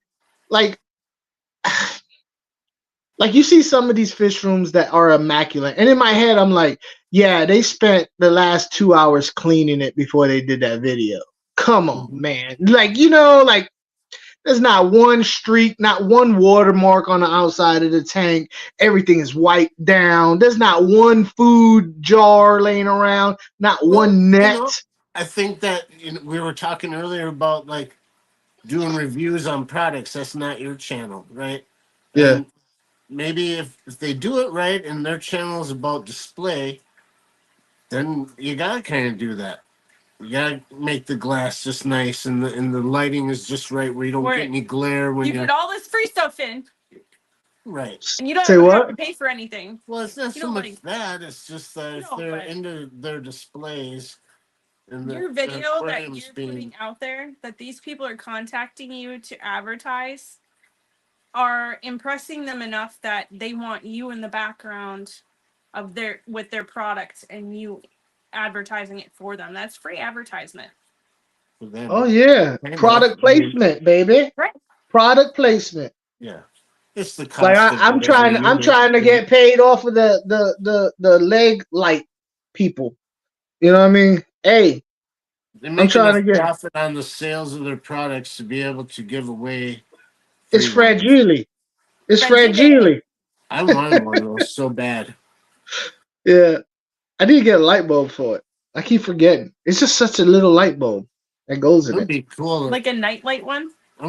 you see some of these fish rooms that are immaculate. And in my head, I'm like, yeah, they spent the last 2 hours cleaning it before they did that video. Come on, man. Like, like there's not one streak, not one watermark on the outside of the tank. Everything is wiped down. There's not one food jar laying around, not one net. I think that we were talking earlier about like doing reviews on products. That's not your channel, right? Yeah. And maybe if they do it right and their channel is about display, then you gotta kind of do that. You gotta make the glass just nice and the lighting is just right where you don't get any glare when you you're put all this free stuff in, right. and you don't Say have what? to pay for anything. Well, it's not You so don't much like- that. It's just that if they're but- into their displays and Your their video that aquariums you're putting out there, that these people are contacting you to advertise, are impressing them enough that they want you in the background of with their product and you advertising it for them. That's free advertisement. for them. Oh yeah, Kind of. product placement, baby. Right. Product placement. Yeah, it's the cost. Like of I'm whatever trying you to make. get paid off of the leg light people. You know what I mean? Hey, They make trying enough to get- profit on the sales of their products to be able to give away. it's free ones. fragile. It's Fragile. fragile. I wanted one of those so bad. Yeah, I need to get a light bulb for it. I keep forgetting. It's just such a little light bulb that goes It in would it. be cool. Like a nightlight one. I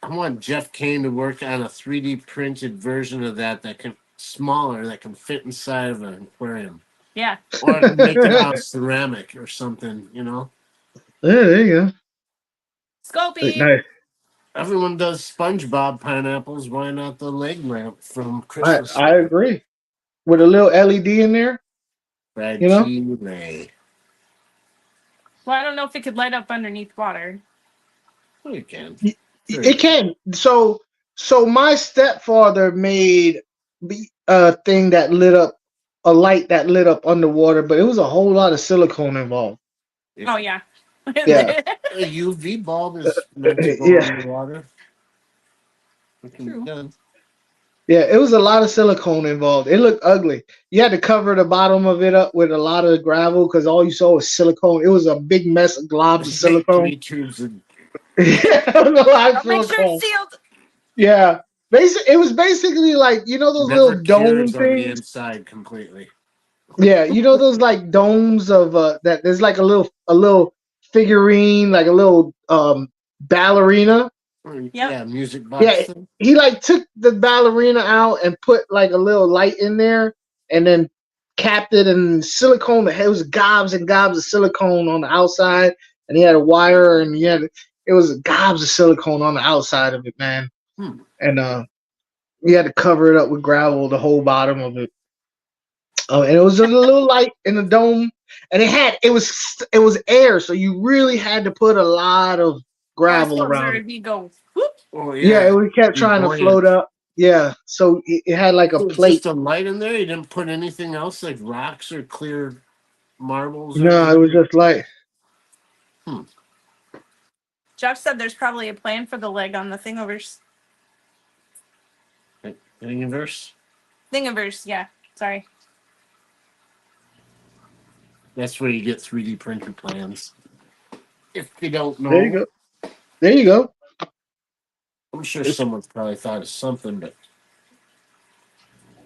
want Jeff Kane to work on a 3D printed version of that can smaller that can fit inside of an aquarium. Yeah. Or make it out of ceramic or something, you know? Yeah, there you go. Scopy. Nice. Everyone does SpongeBob pineapples. Why not the leg lamp from I Christmas? I agree. With a little LED in there, Brad you know. Ray. Well, I don't know if it could light up underneath water. Well, you can. Sure It you can. can. So my stepfather made a thing that lit up a light that lit up underwater, but it was a whole lot of silicone involved. Oh yeah. Yeah. A UV bulb is meant to go Yeah. underwater. It can be True. done. Yeah, it was a lot of silicone involved. It looked ugly. You had to cover the bottom of it up with a lot of gravel because all you saw was silicone. It was a big mess of globs of Take silicone. 3 tubes of Yeah, it was a lot of I'll make sure it's silicone. sealed. Yeah. It was basically like, you know, those never little dome cures on the things? inside completely. Yeah, you know those like domes of that there's like a little figurine, like a little ballerina. Yep. Yeah, music Yeah, box thing. he like took the ballerina out and put like a little light in there and then capped it in silicone. It was gobs and gobs of silicone on the outside, and he had a wire and it was gobs of silicone on the outside of it, man. Hmm. And you had to cover it up with gravel, the whole bottom of it. Oh, and it was just a little light in the dome, and it was air, so you really had to put a lot of gravel around it. Or you go whoop. Oh Yeah, yeah, we kept be trying to float buoyant. up. Yeah, so it had like a So it's plate. just a light in there. You didn't put anything else like rocks or clear marbles or No, it was anything. just light. Jeff said there's probably a plan for the leg on the thingiverse. Universe. Thingiverse, yeah. Sorry. That's where you get 3D printer plans. If you don't know, There you go. There you go. I'm sure someone's probably thought of something, but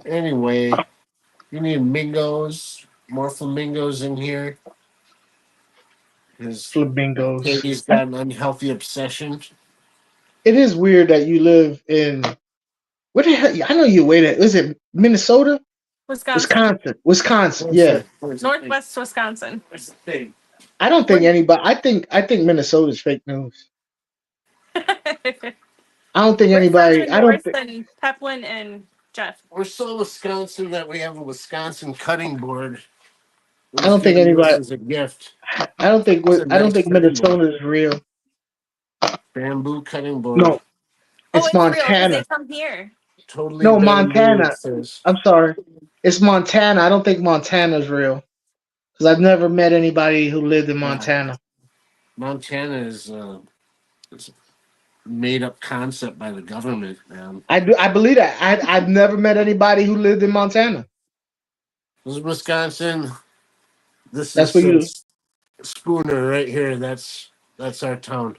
anyway, you need mingos, more flamingos in here. Because Flamingos. Katie's got an unhealthy obsession. It is weird that you live in what the hell? I know you wait at. Is it Minnesota? Wisconsin. Wisconsin. Yeah. Northwest Wisconsin. Where's the thing? I don't think anybody. I think Minnesota's fake news. I don't think We're anybody. further I don't north think. than Peplin and Jeff. We're so Wisconsin that we have a Wisconsin cutting board. It I was don't think given to us anybody. as a gift. I don't think. It's a I don't nice think cutting board. Minnesota is real. Bamboo cutting board. No, Oh, it's it's real because Montana. they come here. Totally No, bamboo, it Montana. says. I'm sorry. It's Montana. I don't think Montana's real because I've never met anybody who lived in Montana. Montana is it's a made up concept by the government, man. I believe that. I've never met anybody who lived in Montana. This is Wisconsin. This That's is where you Spooner right here. That's our town.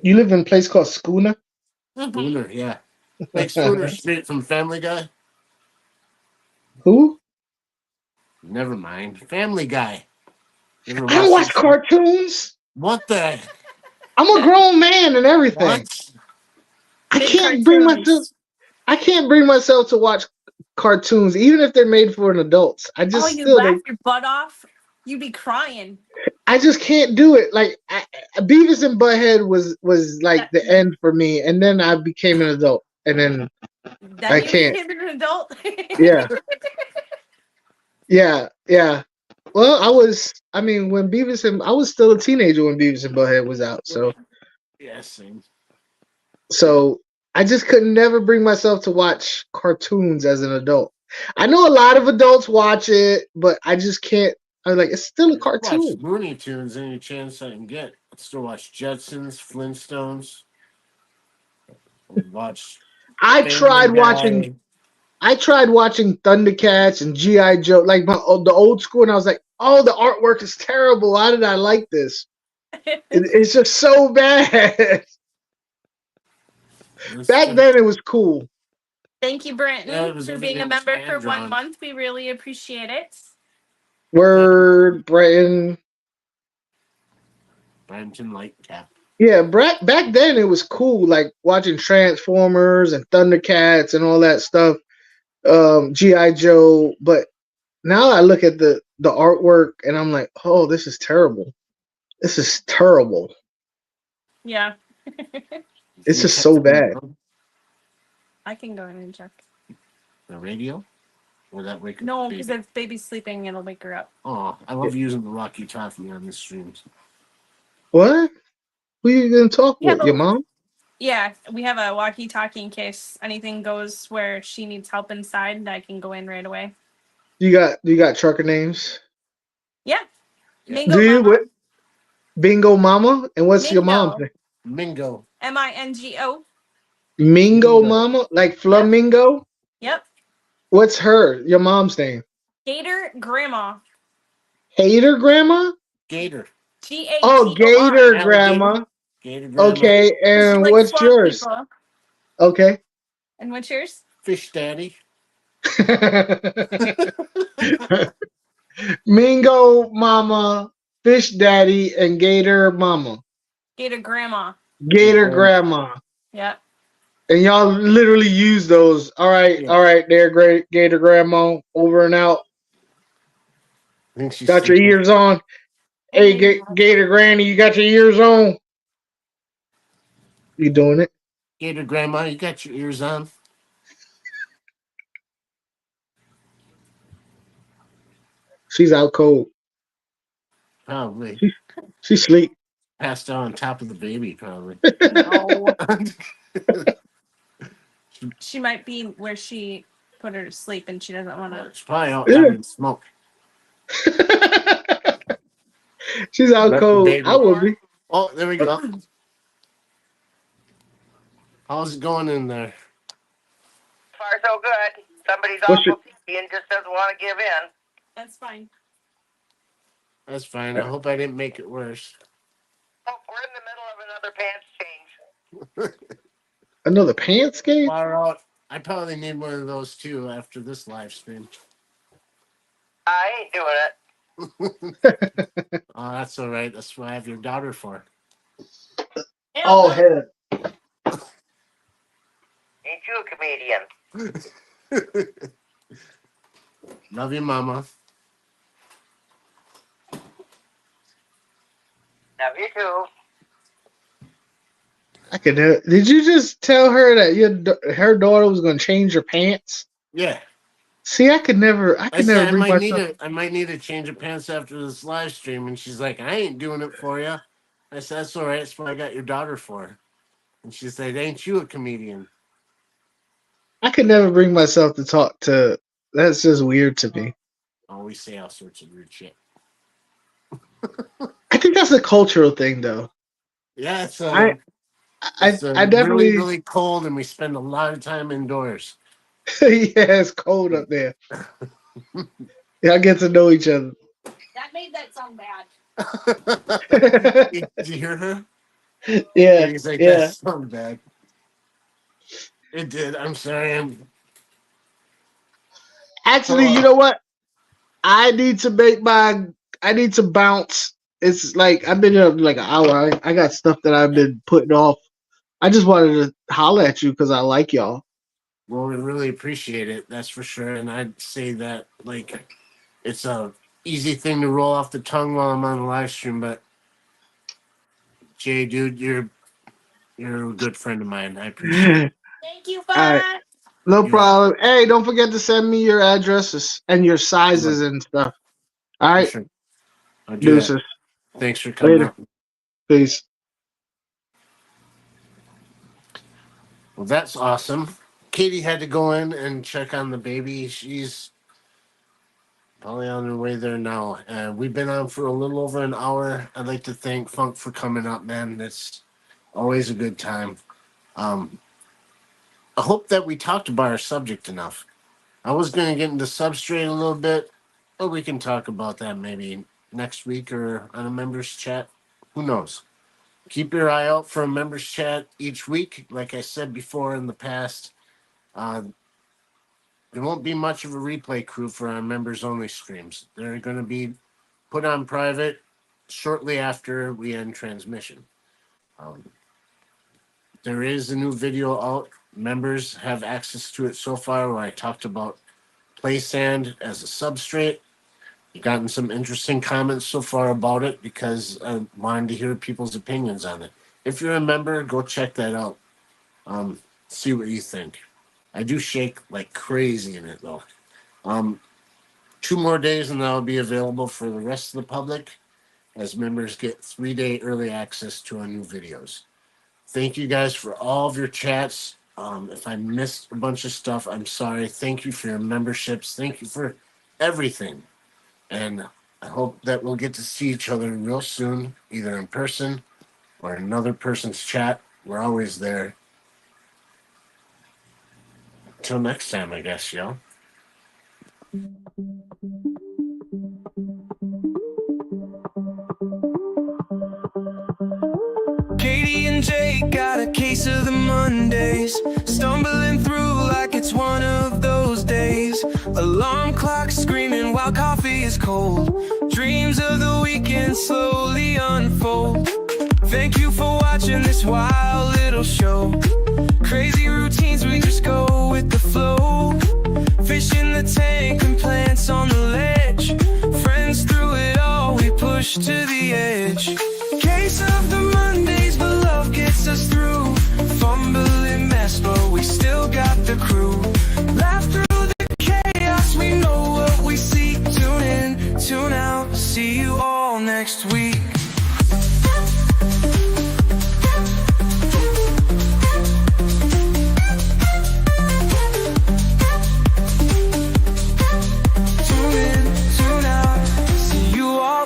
you live in a place called Schooner. Spooner, yeah. Like Spooner Street from Family Guy. Who? Never mind. Family Guy. You ever I don't watch this? cartoons. What the? I'm a grown man and everything. What? I Big can't bring myself. cartoons. I can't bring myself to watch cartoons, even if they're made for an adults. I just Oh, you still, laugh your butt off. You'd be crying. I just can't do it. Like Beavis and Butthead was like the end for me, and then I became an adult, and then Then I you can't. became an adult. Yeah. Well, I mean, when I was still a teenager when Beavis and Butthead was out, Yeah, same. so I just could never bring myself to watch cartoons as an adult. I know a lot of adults watch it, but I just can't. I'm like, it's still a Watch cartoon. Looney Tunes any chance I can get. I still watch Jetsons, Flintstones. Watch. I Family tried Guy. watching Thundercats and GI Joe, like the old school, and I was like, oh, the artwork is terrible. Why did I like this? It's just so bad. Back then, it was cool. Thank you, Brenton, Yeah, it was for being a everything was member for 1 hand-drawn. month. We really appreciate it. Word, Britain. Brampton Lightcap. Yeah, back then it was cool, like watching Transformers and Thundercats and all that stuff. GI Joe, but now I look at the artwork and I'm like, oh, this is terrible. This is terrible. Yeah. It's You just check so bad. I can go in and check. the radio. Will that wake up No, the because baby? if baby's sleeping, it'll wake her up. Oh, I love using the walkie-talkie on the streams. What? Who you gonna talk We have with? Your a mom? yeah, we have a walkie-talkie in case anything goes where she needs help inside. I can go in right away. You got trucker names? Yeah, Yeah. Mingo Do you? Mama. What? Bingo Mama? And what's your mom's Mingo. name? Mingo. Mingo. Mingo Mingo. Mama? Like Yep. flamingo? Yep. What's her? Your mom's name? Gator Grandma. Hater Grandma? Gator. Oh, Gator. Gator Alligator. Grandma. Gator grandma. Okay, She and likes what's swamp yours? people. Okay. And what's yours? Fish daddy. Mingo Mama, Fish Daddy, and Gator Mama. Gator Grandma. Gator Gator. Grandma. Yep. And y'all literally use those. All right, Yeah. all right, there, great Gator Grandma, over and out. I think she's Got your sleeping. ears on. Hey, Gator Granny, you got your ears on. You doing it? Gator grandma, you got your ears on. She's out cold. Probably. She sleep. Passed out on top of the baby, probably. No. She might be where she put her to sleep and she doesn't want to. It's probably out Yeah. having smoke. She's out Let the cold. baby- I would be. Oh, there we go. How's it going in there? Far so good. Somebody's What's awful picky and just doesn't want to give in. That's fine. That's fine. I hope I didn't make it worse. Oh, we're in the middle of another pants change. Another pants game? Far out. I probably need one of those too after this live stream. I ain't doing it. Oh, that's all right. That's what I have your daughter for. Oh, hell. Ain't you a comedian? Love you, mama. Love you too. I could. Did you just tell her that her daughter was going to change her pants? Yeah. See, I could never. I I could said never I bring might need myself. I might need a change of pants after this live stream, and she's like, "I ain't doing it for you." I said, "That's all right. That's what I got your daughter for." And she said, "Ain't you a comedian?" I could never bring myself to talk to. That's just weird to me. Oh, we say all sorts of weird shit. I think that's a cultural thing, though. Yeah, it's I really definitely. really cold, and we spend a lot of time indoors. Yeah, it's cold up there. Y'all get to know each other. That made that sound bad. Did you hear her? Yeah, He's like, yeah. "That's so bad." It did. I'm sorry. Actually, you know what? I need to make my. I need to bounce. It's like I've been here like an hour. I got stuff that I've been putting off. I just wanted to holler at you because I like y'all. Well, we really appreciate it. That's for sure. And I'd say that like it's a easy thing to roll off the tongue while I'm on the live stream. But Jay, dude, you're a good friend of mine. I appreciate it. Thank you, All right. Fun. No Yeah. problem. Hey, don't forget to send me your addresses and your sizes and stuff. All For right, sure. I'll do that. deuces. Thanks for coming Later. up. Peace. Well, that's awesome. Katie had to go in and check on the baby. She's probably on her way there now. We've been on for a little over an hour. I'd like to thank Funk for coming up, man. It's always a good time. I hope that we talked about our subject enough. I was going to get into substrate a little bit, but we can talk about that maybe next week or on a members chat. Who knows? Keep your eye out for a members chat each week. Like I said before in the past, there won't be much of a replay crew for our members only streams. They're going to be put on private shortly after we end transmission. There is a new video out. Members have access to it so far where I talked about play sand as a substrate. I've gotten some interesting comments so far about it because I wanted to hear people's opinions on it. If you're a member, go check that out. See what you think. I do shake like crazy in it though. 2 more days and that'll be available for the rest of the public as members get 3-day early access to our new videos. Thank you guys for all of your chats. If I missed a bunch of stuff, I'm sorry. Thank you for your memberships. Thank you for everything. And I hope that we'll get to see each other real soon, either in person or in another person's chat. We're always there. Till next time, I guess, yo. Katie and Jake got a case of the Mondays, stumbling through like it's one of those days. Alarm clock screaming while coffee is cold. Dreams of the weekend slowly unfold. Thank you for watching this wild little show. Crazy routines, we just go with the flow. Fish in the tank and plants on the ledge. Friends through it all, we push to the edge. Case of the Mondays, but love gets us through. Fumbling mess, but we still got the crew. Laugh through the chaos, we know what we seek. Tune in, tune out, see you all next week.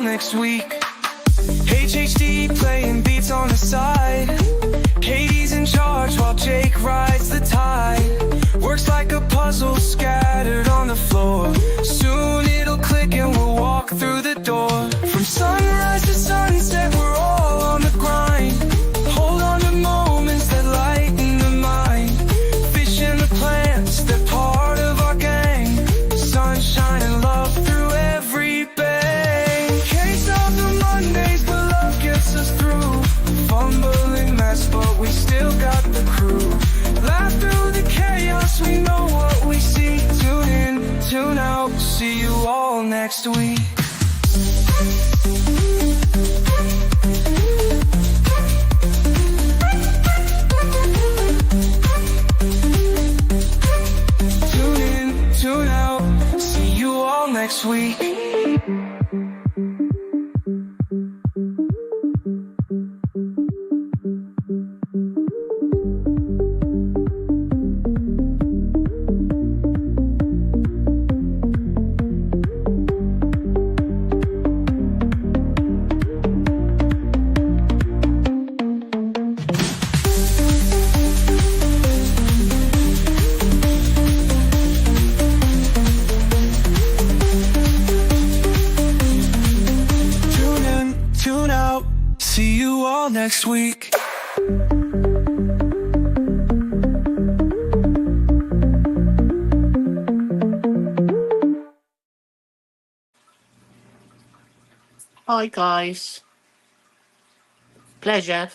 Next week, HHD playing beats on the side. Katie's in charge while Jake rides the tide. Works like a puzzle scattered on the floor. Soon it'll click and we'll walk through the door. From sunrise to sunset, we're all on the grind. Hold on to moments that lighten the mind. Fish in the plants, they're part of our gang. Sunshine and love through every bang. Case of the Mondays, but love gets us through. Fumbling mess, but we still got the crew. Laugh through the chaos, we know what we see. Tune in, tune out, see you all next week. Tune in, tune out, see you all next week. See you all next week. Hi, guys. Pleasure.